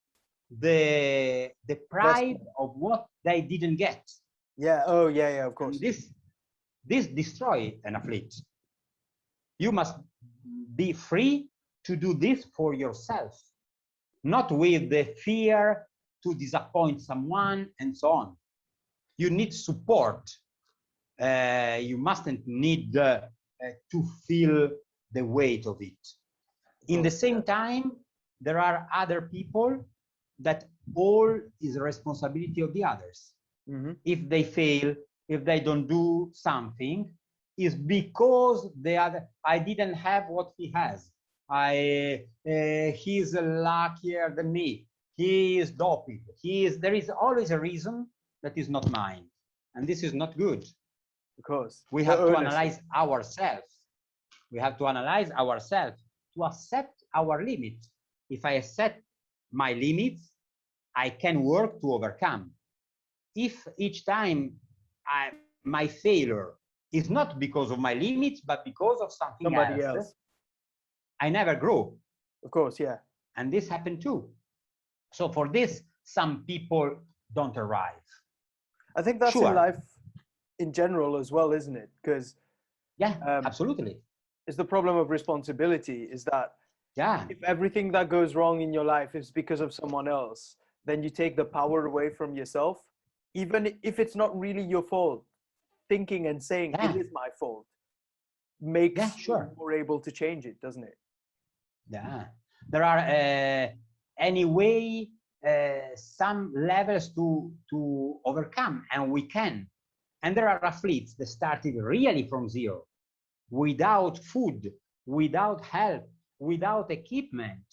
the pride of what they didn't get. Yeah. Oh, yeah, yeah, of course. And this destroys an athlete. You must be free to do this for yourself, not with the fear to disappoint someone and so on. You need support. You mustn't need to feel the weight of it. In the same time, there are other people that all is the responsibility of the others. Mm-hmm. If they fail, if they don't do something, is because I didn't have what he has. He's luckier than me. He is doping. There is always a reason that is not mine, and this is not good. Of course. We have to analyze ourselves. We have to analyze ourselves to accept our limits. If I accept my limits, I can work to overcome. If each time my failure is not because of my limits, but because of somebody else, I never grow. Of course, yeah. And this happened too. So for this, some people don't arrive. I think that's in life in general as well, isn't it? Because absolutely. It's the problem of responsibility, is that if everything that goes wrong in your life is because of someone else, then you take the power away from yourself, even if it's not really your fault. Thinking and saying it is my fault makes you more able to change it, doesn't it? Yeah, there are anyway some levels to overcome, and we can. And there are athletes that started really from zero, without food, without help, without equipment.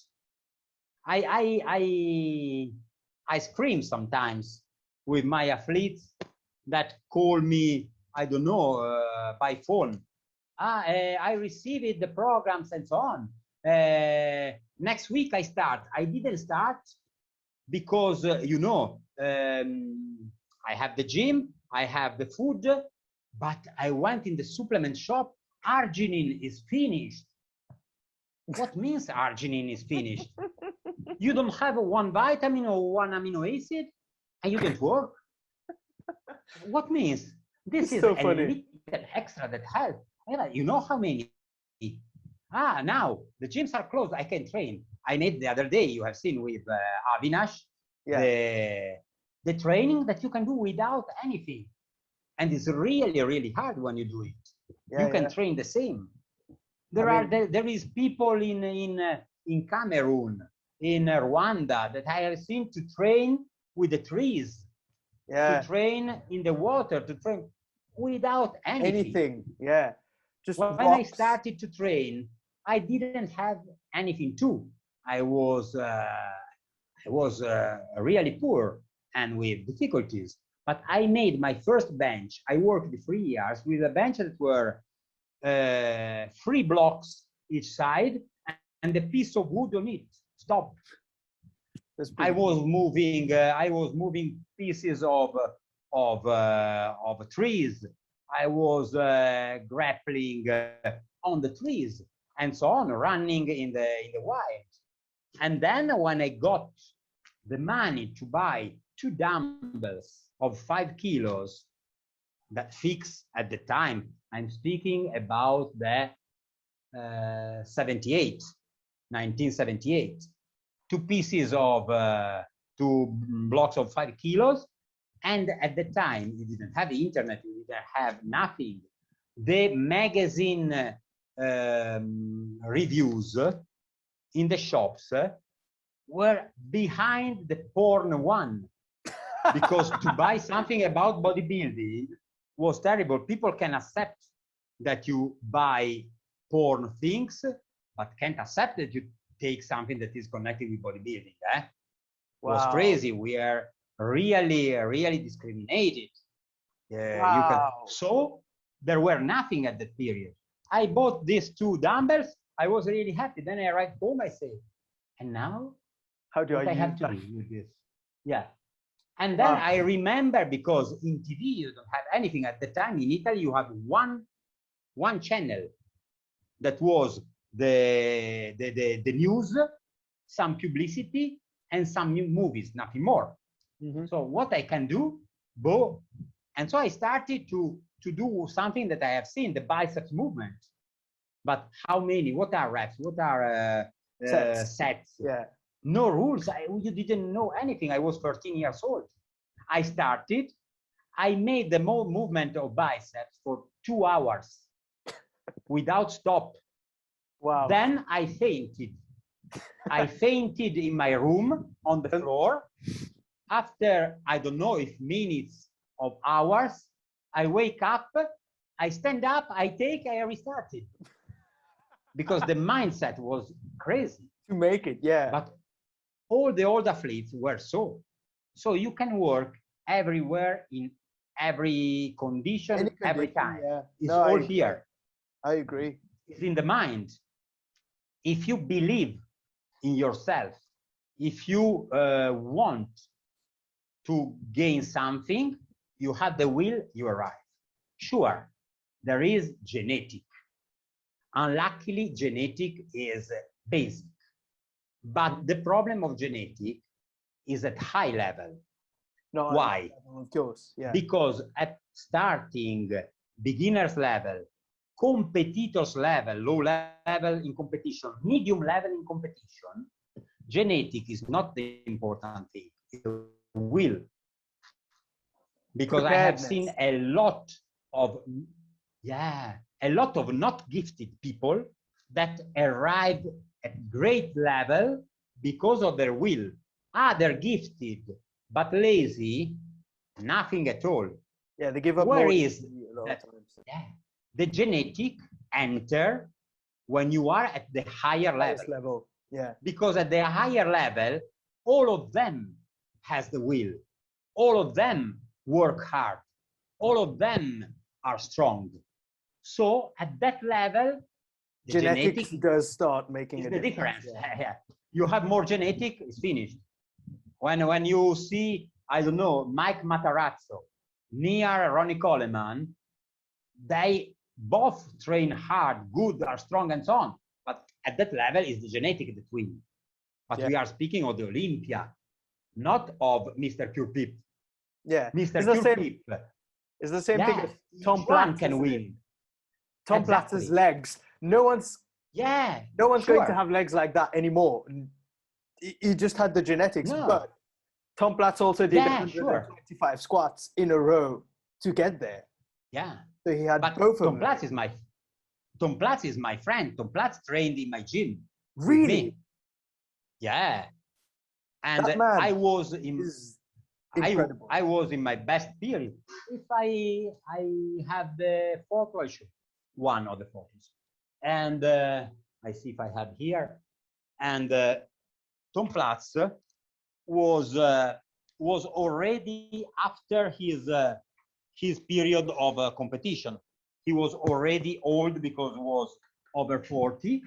I scream sometimes with my athletes that call me, I don't know, by phone. I received the programs and so on. Next week I start. I didn't start because, I have the gym, I have the food, but I went in the supplement shop. Arginine is finished. What means arginine is finished? You don't have one vitamin or one amino acid and you don't work? What means? This is so a little extra that helps. You know how many? Now the gyms are closed. I can train. I made the other day, you have seen with Avinash, the training that you can do without anything. And it's really, really hard when you do it. You can train the same. There is people in Cameroon, in Rwanda, that I have seen to train with the trees, to train in the water, to train without anything. Just when I started to train, I didn't have anything too. I was really poor and with difficulties. But I made my first bench. I worked 3 years with a bench that were 3 blocks each side and a piece of wood on it. Stop. I was moving pieces of trees. I was grappling on the trees and so on, running in the wild. And then when I got the money to buy 2 dumbbells of 5 kilos that fixed at the time, I'm speaking about the 1978, 2 pieces of 2 blocks of 5 kilos. And at the time, you didn't have the internet, you didn't have nothing. The magazine reviews in the shops were behind the porn one, because to buy something about bodybuilding was terrible. People can accept that you buy porn things, but can't accept that you take something that is connected with bodybuilding. Wow. It was crazy. We are really, really discriminated. So there were nothing at that period. I bought these 2 dumbbells. I was really happy. Then I arrived home, I say, and now how do I have to do with this? And then I remember, because in TV you don't have anything at the time. In Italy you have one channel that was the news some publicity, and some new movies, nothing more. So what I can do, and so I started to do something that I have seen, the biceps movement. But how many? What are reps? What are sets? Yeah. No rules. You didn't know anything. I was 13 years old. I started. I made the movement of biceps for 2 hours without stop. Wow. Then I fainted. I fainted in my room on the floor. After, I don't know if minutes of hours, I wake up, I stand up, I restarted. Because the mindset was crazy. To make it, yeah. But all the old athletes were so. So you can work everywhere, in every condition, every time. Yeah. It's all here. I agree. It's in the mind. If you believe in yourself, if you want to gain something, you have the will, you arrive. Sure, there is genetic. Unluckily, genetic is basic. But the problem of genetic is at high level. No, why? Of course, yeah. Because at starting beginners level, competitors level, low level in competition, medium level in competition, genetic is not the important thing, it's the will. Because I have seen a lot of not gifted people that arrive at great level because of their will. They're gifted, but lazy, nothing at all. Yeah, they give up. Where is that? Yeah, the genetic enter when you are at the higher level. Yeah. Because at the higher level, all of them has the will. All of them work hard. All of them are strong. So at that level, genetics does start making a difference. Yeah. You have more genetic, it's finished. When you see, I don't know, Mike Matarazzo near Ronnie Coleman, they both train hard, good, are strong, and so on. But at that level is the genetic that win. But we are speaking of the Olympia, not of Mr. Curpip. Yeah, Mr. Curpip. It's the same thing as Tom Platz can win. Tom Platz's legs. No one's going to have legs like that anymore. He just had the genetics, but Tom Platz also did 125 squats in a row to get there. Yeah. So he had both of them. Tom Platz is my friend. Tom Platz trained in my gym. Really? Yeah. And I was in I was in my best period. If I have the photo, I should one of the photos. And I see if I have here. And Tom Platz was already after his period of competition. He was already old because he was over 40,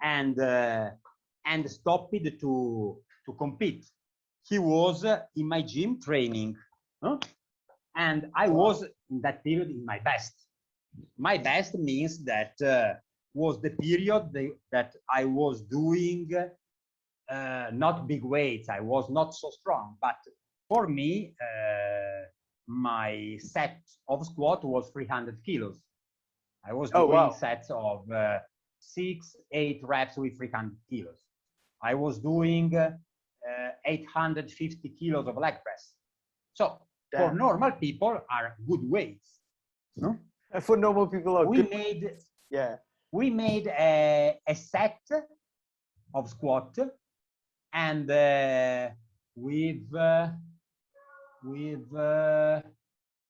and stopped to compete. He was in my gym training, and I was in that period in my best. My best means that was the period that I was doing not big weights. I was not so strong, but for me, my set of squat was 300 kilos. I was doing sets of 6-8 reps with 300 kilos. I was doing 850 kilos of leg press. So for normal people are good weights. No? For normal people are good. We made a set of squat, and with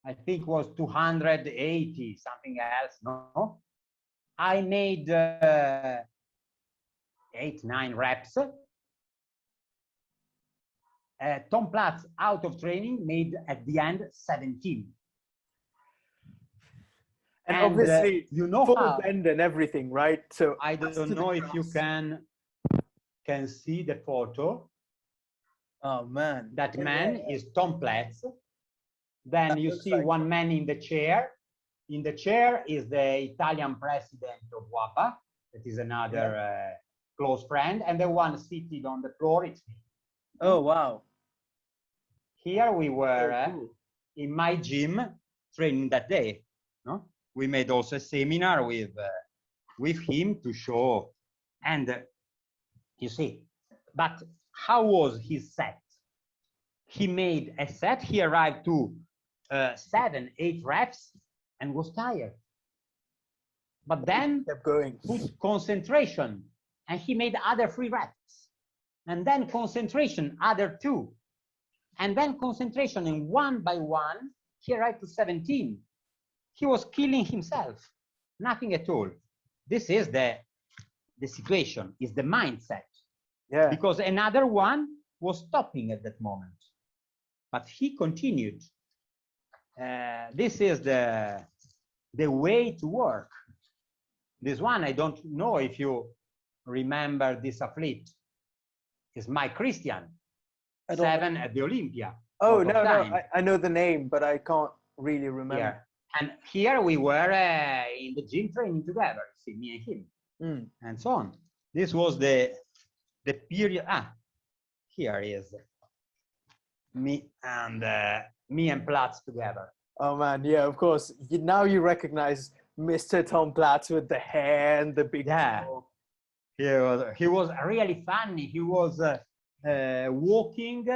I think was 280 something else. No, I made 8-9 reps. Tom Platz, out of training, made at the end 17. And obviously, you know, full bend and everything, right? So I don't know if you can see the photo. Oh man, that man is Tom Platz. Then you see one man in the chair. In the chair is the Italian president of WAPA. That is another close friend, and the one seated on the floor, it's me. Oh, wow. Here we were cool. in my gym training that day. No? We made also a seminar with him to show, and you see, but how was his set? He made a set, he arrived to 7, 8 reps and was tired. But then kept going. put concentration, and he made other 3 reps. And then concentration, other 2. And then concentration, and one by one, he arrived to 17. He was killing himself, nothing at all. This is the situation, is the mindset. Yeah. Because another one was stopping at that moment, but he continued. This is the way to work. This one, I don't know if you remember this athlete, is Mike Christian, 7 at the Olympia. Oh, no, I know the name, but I can't really remember. Yeah. And here we were in the gym training together, see, me and him, and so on. This was the period. Here is me and Platz together. Oh man, yeah, of course. Now you recognize Mr. Tom Platz with the hair and the big. Yeah, he was really funny. He was walking,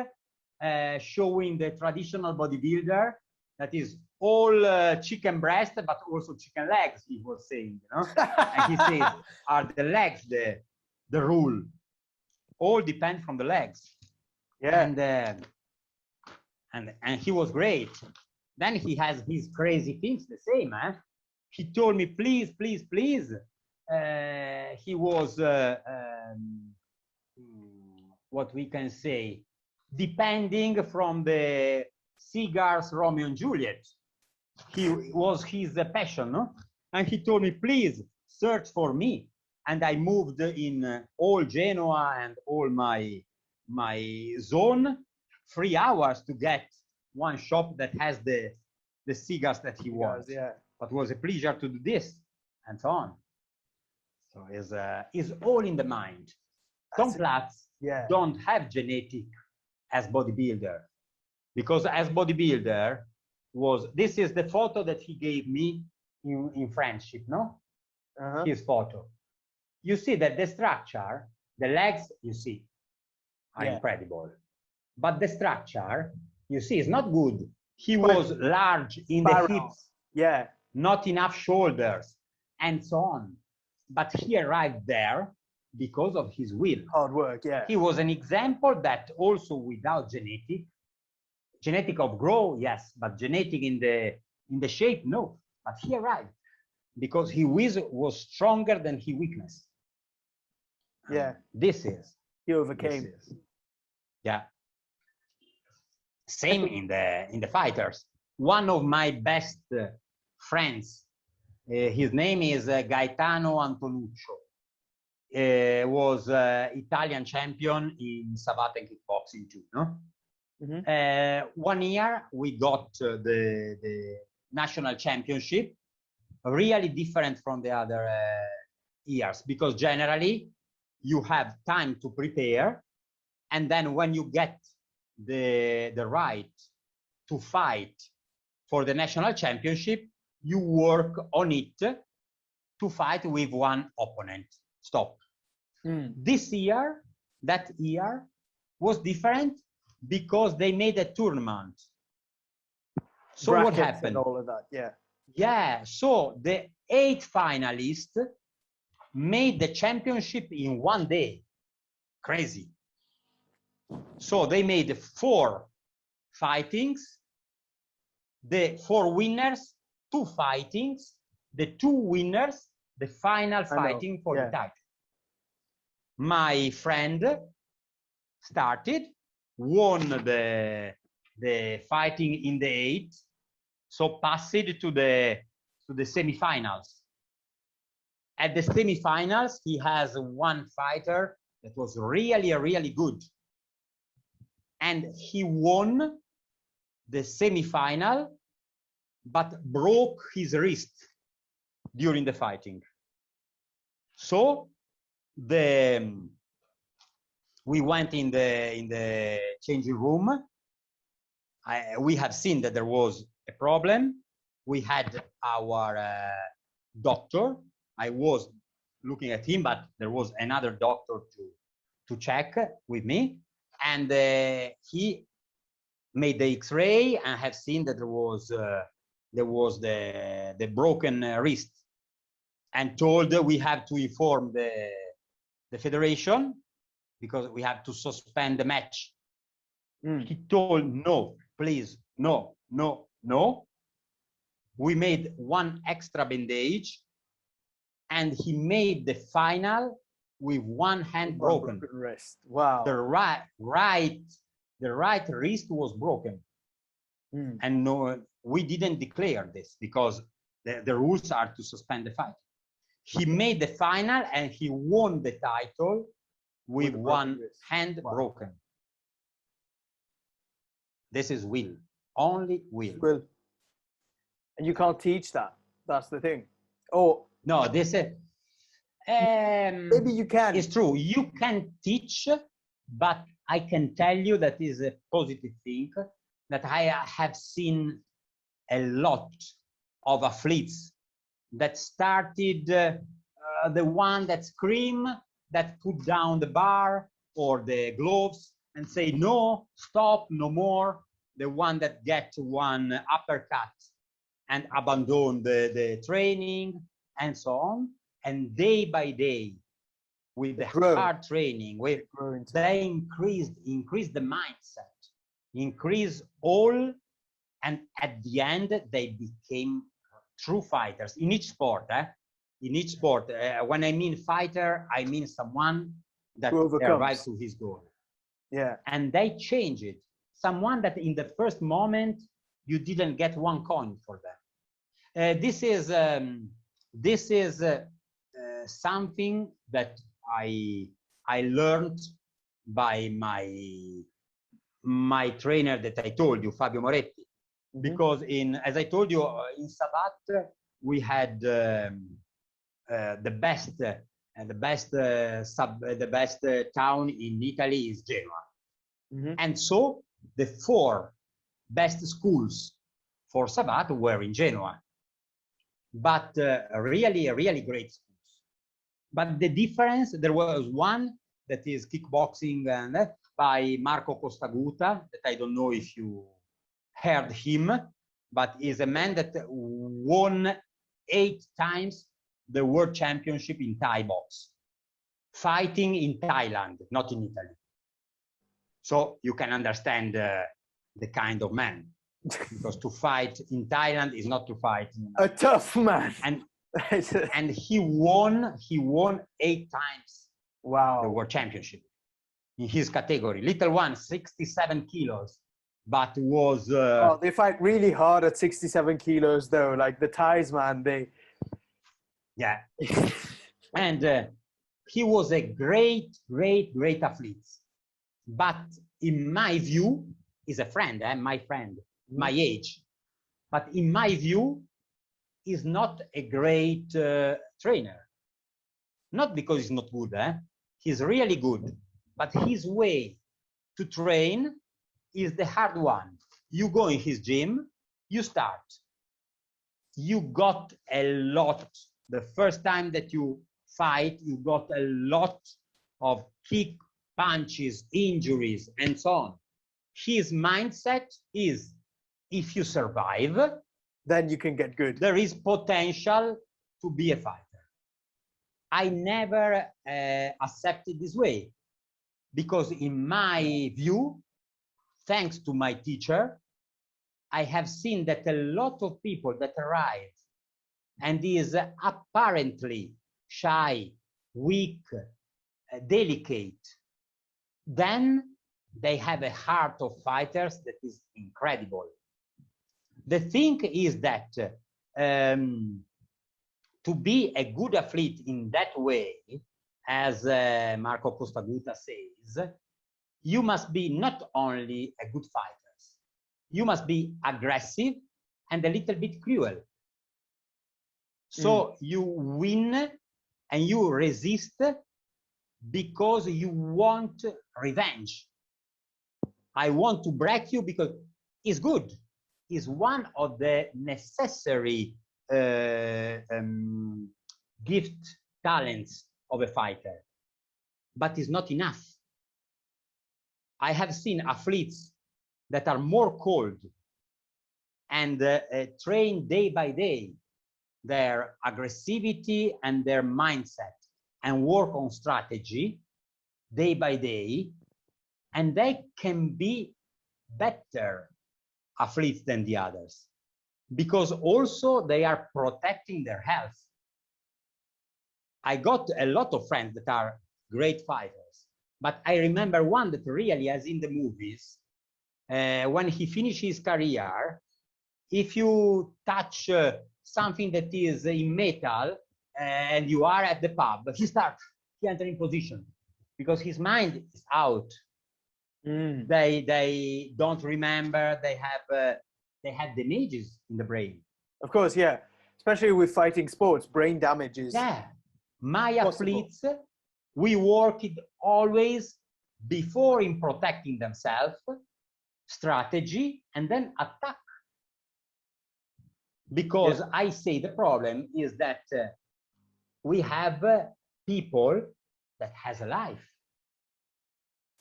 showing the traditional bodybuilder, that is all chicken breast, but also chicken legs. He was saying, you know, and he says, "Are the legs the rule? All depend from the legs." Yeah, and he was great. Then he has his crazy things the same. He told me, please, please, please. He was what we can say, depending from the cigars Romeo and Juliet. He was his passion, no? And he told me, please search for me. And I moved in all Genoa and all my zone, 3 hours to get one shop that has the cigars that he wants. Yeah. But it was a pleasure to do this and so on. So it's all in the mind. Tom Platz don't have genetic as bodybuilder, because as bodybuilder this is the photo that he gave me in friendship, no? His photo. You see that the structure, the legs, you see, are incredible. But the structure, you see, is not good. He was large in the hips. Yeah. Not enough shoulders, and so on. But he arrived there because of his will. Hard work, yeah. He was an example that also without genetic of growth, yes, but genetic in the shape, no. But he arrived because his will was stronger than his weakness. Yeah. He overcame. Yeah. Same in the fighters. One of my best friends, his name is Gaetano Antonuccio. Was Italian champion in Savate and kickboxing too, no? 1 year we got the national championship, really different from the other years, because generally you have time to prepare, and then when you get the right to fight for the national championship, you work on it to fight with one opponent. Stop. That year was different because they made a tournament. So brackets what happened? And all of that, yeah. Yeah, so the 8 finalists made the championship in 1 day. Crazy. So they made 4 fightings, the 4 winners, 2 fightings, the 2 winners, the final fighting for the title. My friend started, won the fighting in the 8, so passed to the semifinals. At the semifinals, he has one fighter that was really good, and he won the semifinal, but broke his wrist during the fighting. So we went in the changing room. We have seen that there was a problem. We had our doctor. I was looking at him, but there was another doctor to check with me, and he made the X-ray and have seen that there was the broken wrist, and told that we have to inform the federation because we have to suspend the match. He told, no, please, no. We made one extra bandage, and he made the final with one hand broken. Wrist. Wow. The right wrist was broken. And no, we didn't declare this because the rules are to suspend the fight. He made the final and he won the title with one hand broken. This is will. Only will. Will. And you can't teach that. That's the thing. Oh. No, this is... maybe you can. It's true. You can teach, but I can tell you that is a positive thing, that I have seen a lot of athletes that started the one that scream, that put down the bar or the gloves and say, no, stop, no more. The one that get one uppercut and abandon the training and so on. And day by day, with the hard training, they increased the mindset, increased all, and at the end, they became true fighters in each sport. In each sport, when I mean fighter, I mean someone that arrives to his goal. Yeah. And they change it. Someone that in the first moment, you didn't get one coin for them. This is something that I learned by my trainer that I told you, Fabio Moretti, because as I told you, in Sabat we had the best town in Italy is Genoa, and so the 4 best schools for Sabat were in Genoa, but really great schools. But the difference, there was one that is kickboxing and by Marco Costaguta, that I don't know if you heard him, but is a man that won 8 times the world championship in Thai box, fighting in Thailand, not in Italy. So you can understand the kind of man, because to fight in Thailand is not to fight. A tough man. And he won 8 times the world championship in his category. Little one, 67 kilos, but was... they fight really hard at 67 kilos though, like the Thais, man, they... Yeah. And he was a great athlete. But in my view, he's a friend, my friend, my age. But in my view, is not a great trainer. Not because he's not good, he's really good, but his way to train is the hard one. You go in his gym, you start. You got a lot. The first time that you fight, you got a lot of kick, punches, injuries, and so on. His mindset is, if you survive, then you can get good. There is potential to be a fighter. I never accepted this way, because in my view, thanks to my teacher, I have seen that a lot of people that arrive and is apparently shy, weak, delicate, then they have a heart of fighters that is incredible. The thing is that to be a good athlete in that way, as Marco Costaguta says, you must be not only a good fighter, you must be aggressive and a little bit cruel. So you win and you resist because you want revenge. I want to break you because it's good. It's one of the necessary gift talents of a fighter, but it's not enough. I have seen athletes that are more cold and train day by day their aggressivity and their mindset and work on strategy day by day, and they can be better athletes than the others because also they are protecting their health. I got a lot of friends that are great fighters, but I remember one that really, as in the movies, when he finished his career, if you touch something that is in metal and you are at the pub, he enters in position because his mind is out. They don't remember. They have damages in the brain. Of course, yeah. Especially with fighting sports, brain damage is my possible. athletes, we work it always before in protecting themselves, strategy, and then attack. Because I say the problem is that we have people that has a life.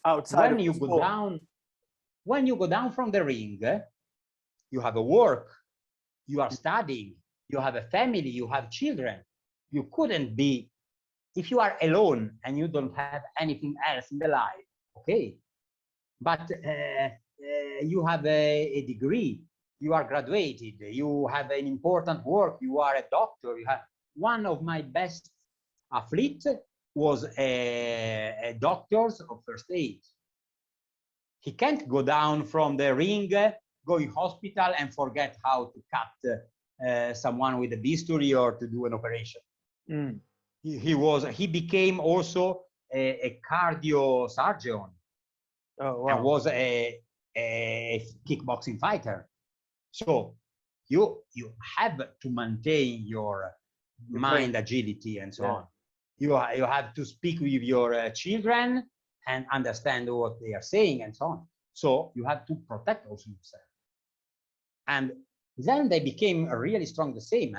Outside when you go down from the ring, you have a work, you are studying, you have a family, you have children. You couldn't be, if you are alone and you don't have anything else in the life, okay, but you have a degree, you are graduated, you have an important work, you are a doctor. One of my best athletes was a doctor of first aid. He can't go down from the ring, go in hospital and forget how to cut someone with a bisturi or to do an operation. He became also a cardio surgeon. Oh, wow. And was a kickboxing fighter. So you have to maintain your mind agility and so on. You have to speak with your children and understand what they are saying and so on. So you have to protect also yourself. And then they became really strong the same.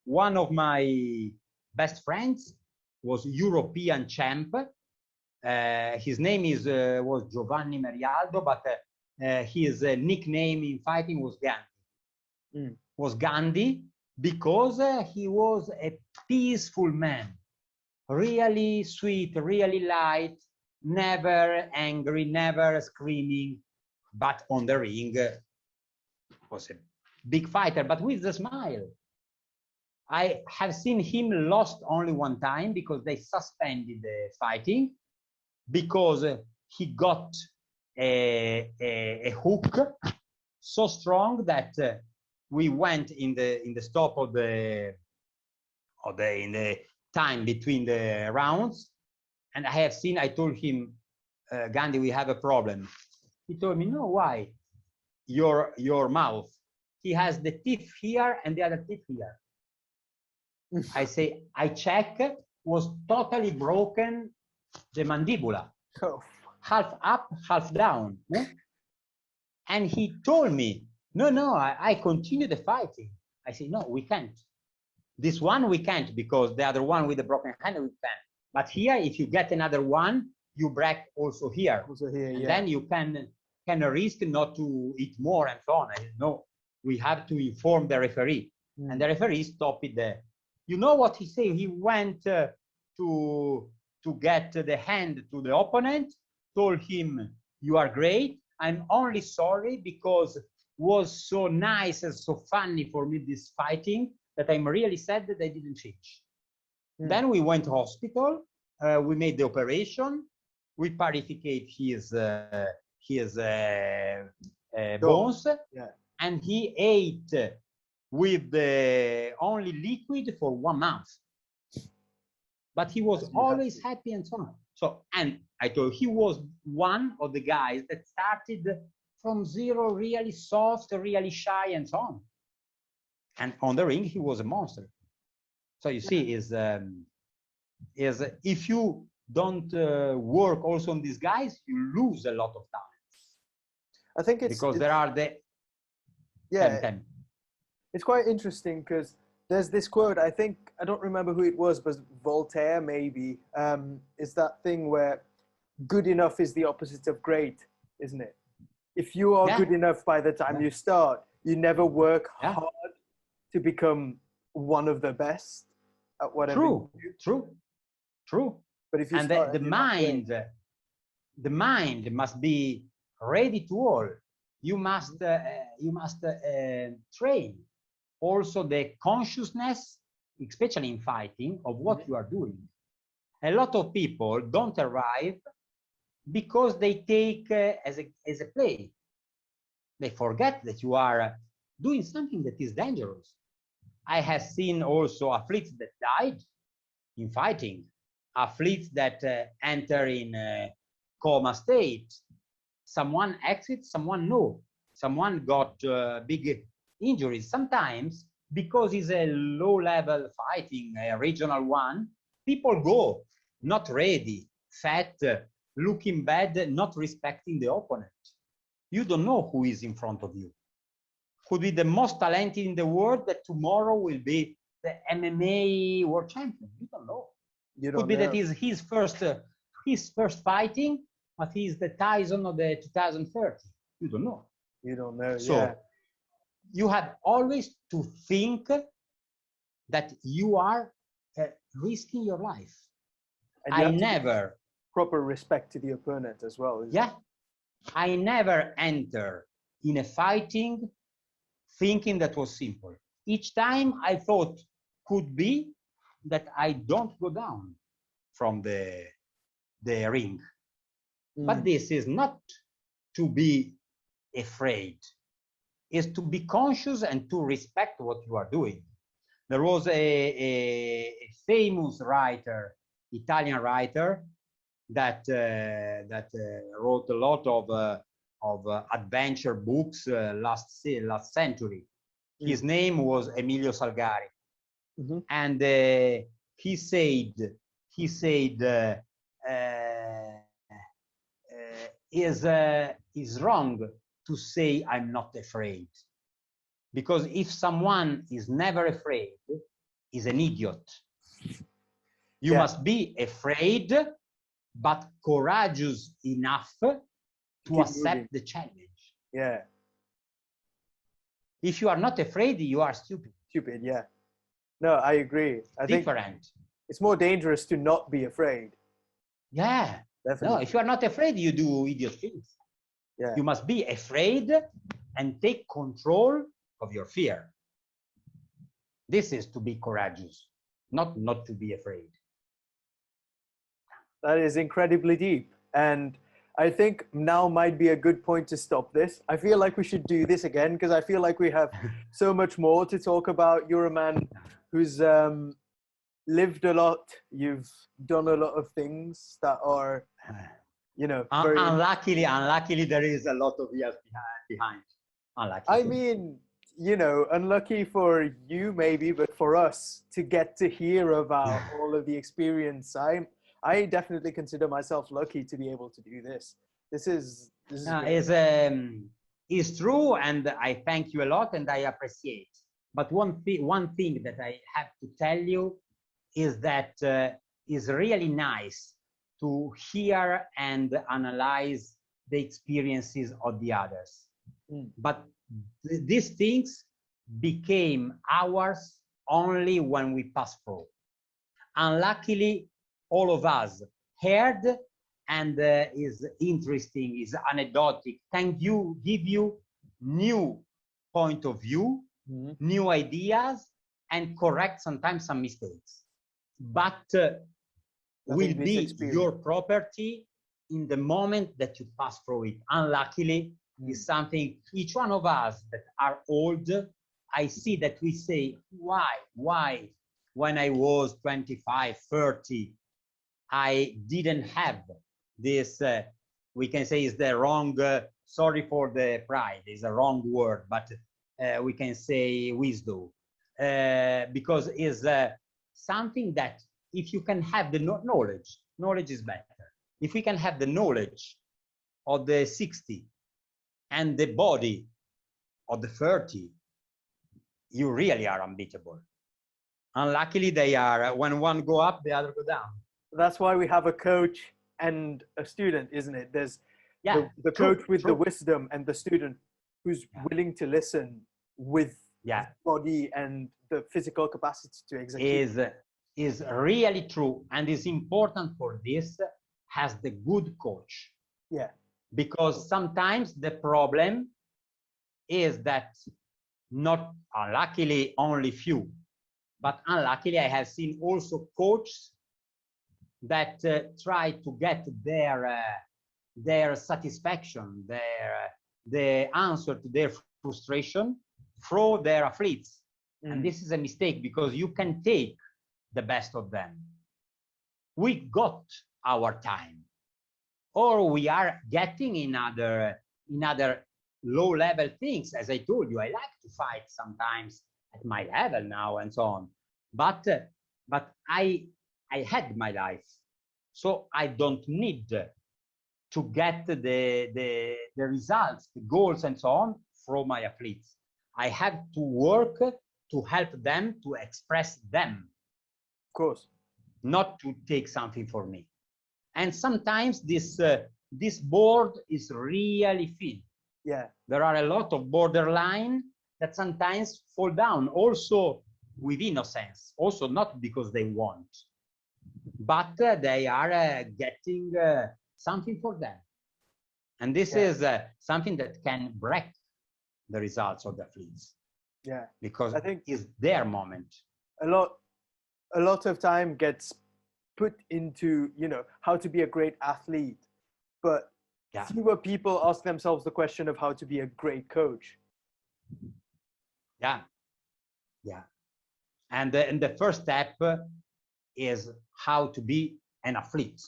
One of my best friends was European champ. His name was Giovanni Merialdo, but his nickname in fighting was Gandhi. Was Gandhi because he was a peaceful man, really sweet, really light, never angry, never screaming, but on the ring was a big fighter, but with a smile. I have seen him lost only one time because they suspended the fighting because he got a hook so strong that we went in the stop of in the time between the rounds, and I told him, Gandhi, we have a problem. He told me, no, why? Your mouth. He has the teeth here and the other teeth here. I say, I check, was totally broken, the mandibula. Oh. Half up, half down. And he told me, no, I continue the fighting. I say, no, we can't. This one we can't because the other one with the broken hand we can. But here, if you get another one, you break also here. And then you can risk not to eat more and so on. I said, no, we have to inform the referee. And the referee stopped it there. You know what he said? He went to get the hand to the opponent, told him, you are great. I'm only sorry because it was so nice and so funny for me, this fighting, that I'm really sad that I didn't change. Then we went to hospital. We made the operation. We purified his bones. And he ate with the only liquid for 1 month. But he was always happy and so on. So, and I told he was one of the guys that started from zero, really soft, really shy and so on. And on the ring, he was a monster. So you see, is if you don't work also on these guys, you lose a lot of talents. I think because there are the it's quite interesting because there's this quote, I don't remember who it was, but Voltaire maybe, is that thing where good enough is the opposite of great, isn't it? If you are good enough by the time you start, you never work hard to become one of the best at whatever you do. True. But if you the mind must be ready to all. You must train also the consciousness, especially in fighting, of what you are doing. A lot of people don't arrive because they take as a play. They forget that you are doing something that is dangerous. I have seen also athletes that died in fighting, athletes that enter in coma state. Someone exits, someone no. Someone got big injuries. Sometimes, because it's a low-level fighting, a regional one, people go not ready, fat, looking bad, not respecting the opponent. You don't know who is in front of you. Could be the most talented in the world that tomorrow will be the MMA world champion. You don't know. Could be that is his first fighting, but he's the Tyson of the 2030. You don't know. You don't know. So you have always to think that you are risking your life. And you never proper respect to the opponent as well. I never enter in a fighting thinking that was simple. Each time I thought could be that I don't go down from the ring. But this is not to be afraid. It's to be conscious and to respect what you are doing. There was a famous writer, Italian writer, that wrote a lot of adventure books last century. His name was Emilio Salgari, and he said is wrong to say I'm not afraid, because if someone is never afraid, is an idiot. You must be afraid, but courageous enough to accept the challenge. If you are not afraid, you are stupid. No, I agree. I think it's more dangerous to not be afraid. Definitely. No, if you are not afraid, you do idiot things. You must be afraid and take control of your fear. This is to be courageous, not to be afraid. That is incredibly deep. And I think now might be a good point to stop this. I feel like we should do this again because I feel like we have so much more to talk about. You're a man who's lived a lot. You've done a lot of things that are, very... Unluckily, there is a lot of years behind. I mean, unlucky for you maybe, but for us to get to hear about all of the experience, I definitely consider myself lucky to be able to do this. This is true, and I thank you a lot, and I appreciate. But one thing that I have to tell you is that it's really nice to hear and analyze the experiences of the others. But these things became ours only when we passed through. Unluckily, all of us heard, and is interesting, is anecdotic, give you new point of view, new ideas, and correct sometimes some mistakes. But will be your property in the moment that you pass through it. Unluckily, is something each one of us that are old, I see that we say, why when I was 25, 30, I didn't have this, we can say is the wrong, sorry for the pride, is a wrong word, but we can say wisdom, because is something that if you can have the knowledge, knowledge is better. If we can have the knowledge of the 60 and the body of the 30, you really are unbeatable. Unluckily, they are, when one go up, the other go down. That's why we have a coach and a student, isn't it? There's the coach with the wisdom and the student who's willing to listen with body and the physical capacity to execute. Is really true, and is important for this has the good coach. Yeah. Because sometimes the problem is that not unluckily only few, but unluckily I have seen also coaches that try to get their satisfaction, the answer to their frustration through their athletes. And this is a mistake, because you can take the best of them. We got our time, or we are getting in other low level things. As I told you, I like to fight sometimes at my level now and so on, but I had my life, so I don't need to get the results, the goals and so on from my athletes. I have to work to help them to express them. Of course. Not to take something for me. And sometimes this board is really thin. Yeah. There are a lot of borderline that sometimes fall down, also with innocence, also not because they want, but they are getting something for them. And this is something that can break the results of the athletes. Yeah. Because I think it's their moment. A lot of time gets put into, how to be a great athlete, but fewer people ask themselves the question of how to be a great coach. Yeah. And the first step is how to be an athlete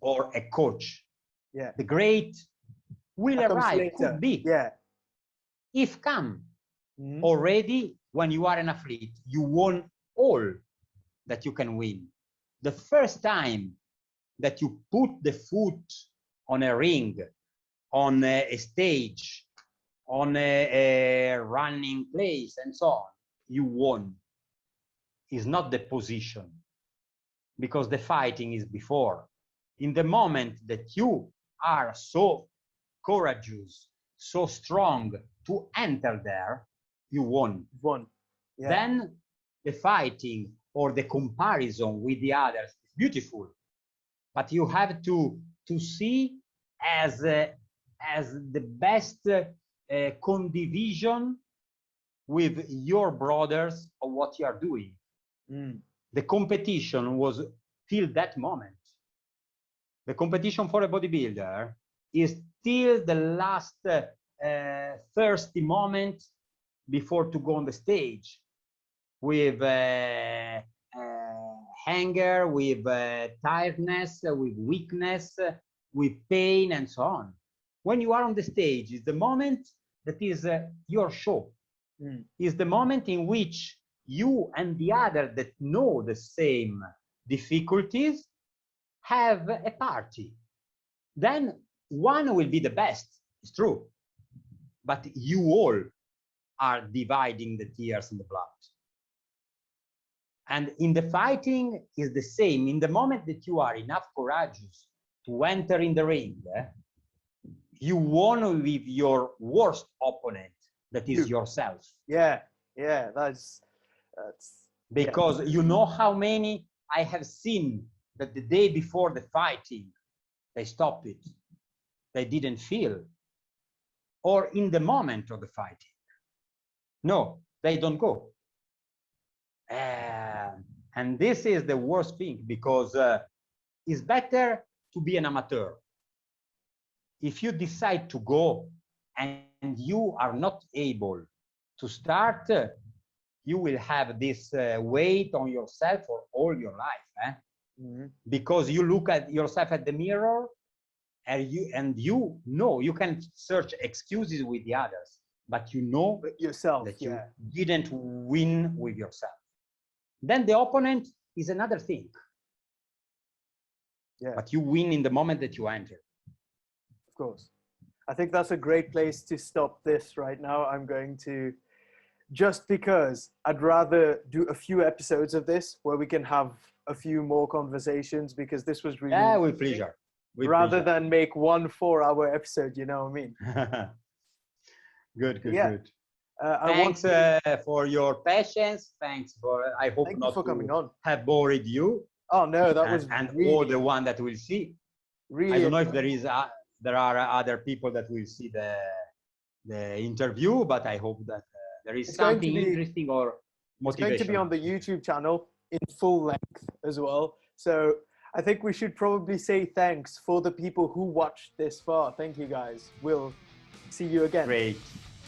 or a coach. Yeah. The great will arrive, later. could be. Yeah. If come already, when you are an athlete, you won all that you can win. The first time that you put the foot on a ring, on a stage, on a running place and so on, you won. Is not the position, because the fighting is before. In the moment that you are so courageous, so strong to enter there, you won. Yeah. Then the fighting or the comparison with the others is beautiful, but you have to see as the best condivision with your brothers of what you are doing. The competition was till that moment. The competition for a bodybuilder is till the last thirsty moment before to go on the stage, with hunger, with tiredness, with weakness, with pain and so on. When you are on the stage, is the moment that is your show. Is the moment in which you and the other that know the same difficulties have a party. Then one will be the best, it's true, but you all are dividing the tears and the blood. And in the fighting is the same. In the moment that you are enough courageous to enter in the ring, you won with your worst opponent, that is yourself. Yeah, that's because you know how many I have seen that the day before the fighting, they stopped it. They didn't feel. Or in the moment of the fighting. No, they don't go. And this is the worst thing, because it's better to be an amateur. If you decide to go and you are not able to start, you will have this weight on yourself for all your life. Because you look at yourself at the mirror and you know, you can search excuses with the others, but you know yourself that you didn't win with yourself. Then the opponent is another thing. Yeah. But you win in the moment that you enter. Of course. I think that's a great place to stop this right now. I'm going to, just because I'd rather do a few episodes of this where we can have a few more conversations, because this was really with pleasure. Rather than make 1 4-hour episode, you know what I mean? Good. Thanks for your patience. Thanks for, I hope Thank not you for coming on. have bored you. Oh no, that was and really, all the one that will see. Really, I don't know if there are other people that will see the interview, but I hope that there is something interesting or motivational. It's going to be on the YouTube channel in full length as well. So I think we should probably say thanks for the people who watched this far. Thank you guys. We'll see you again. Great.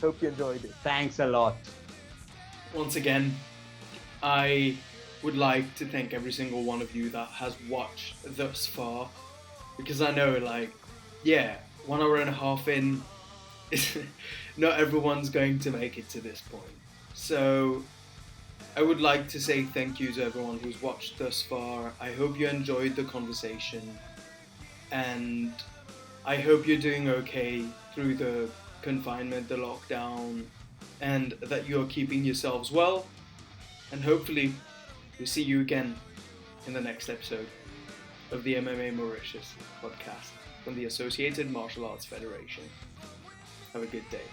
Hope you enjoyed it. Thanks a lot. Once again, I would like to thank every single one of you that has watched thus far, because I know, like, 1 hour and a half in, not everyone's going to make it to this point. So I would like to say thank you to everyone who's watched thus far. I hope you enjoyed the conversation, and I hope you're doing okay through the confinement, the lockdown, and that you're keeping yourselves well. And hopefully we'll see you again in the next episode of the MMA Mauritius podcast from the Associated Martial Arts Federation. Have a good day.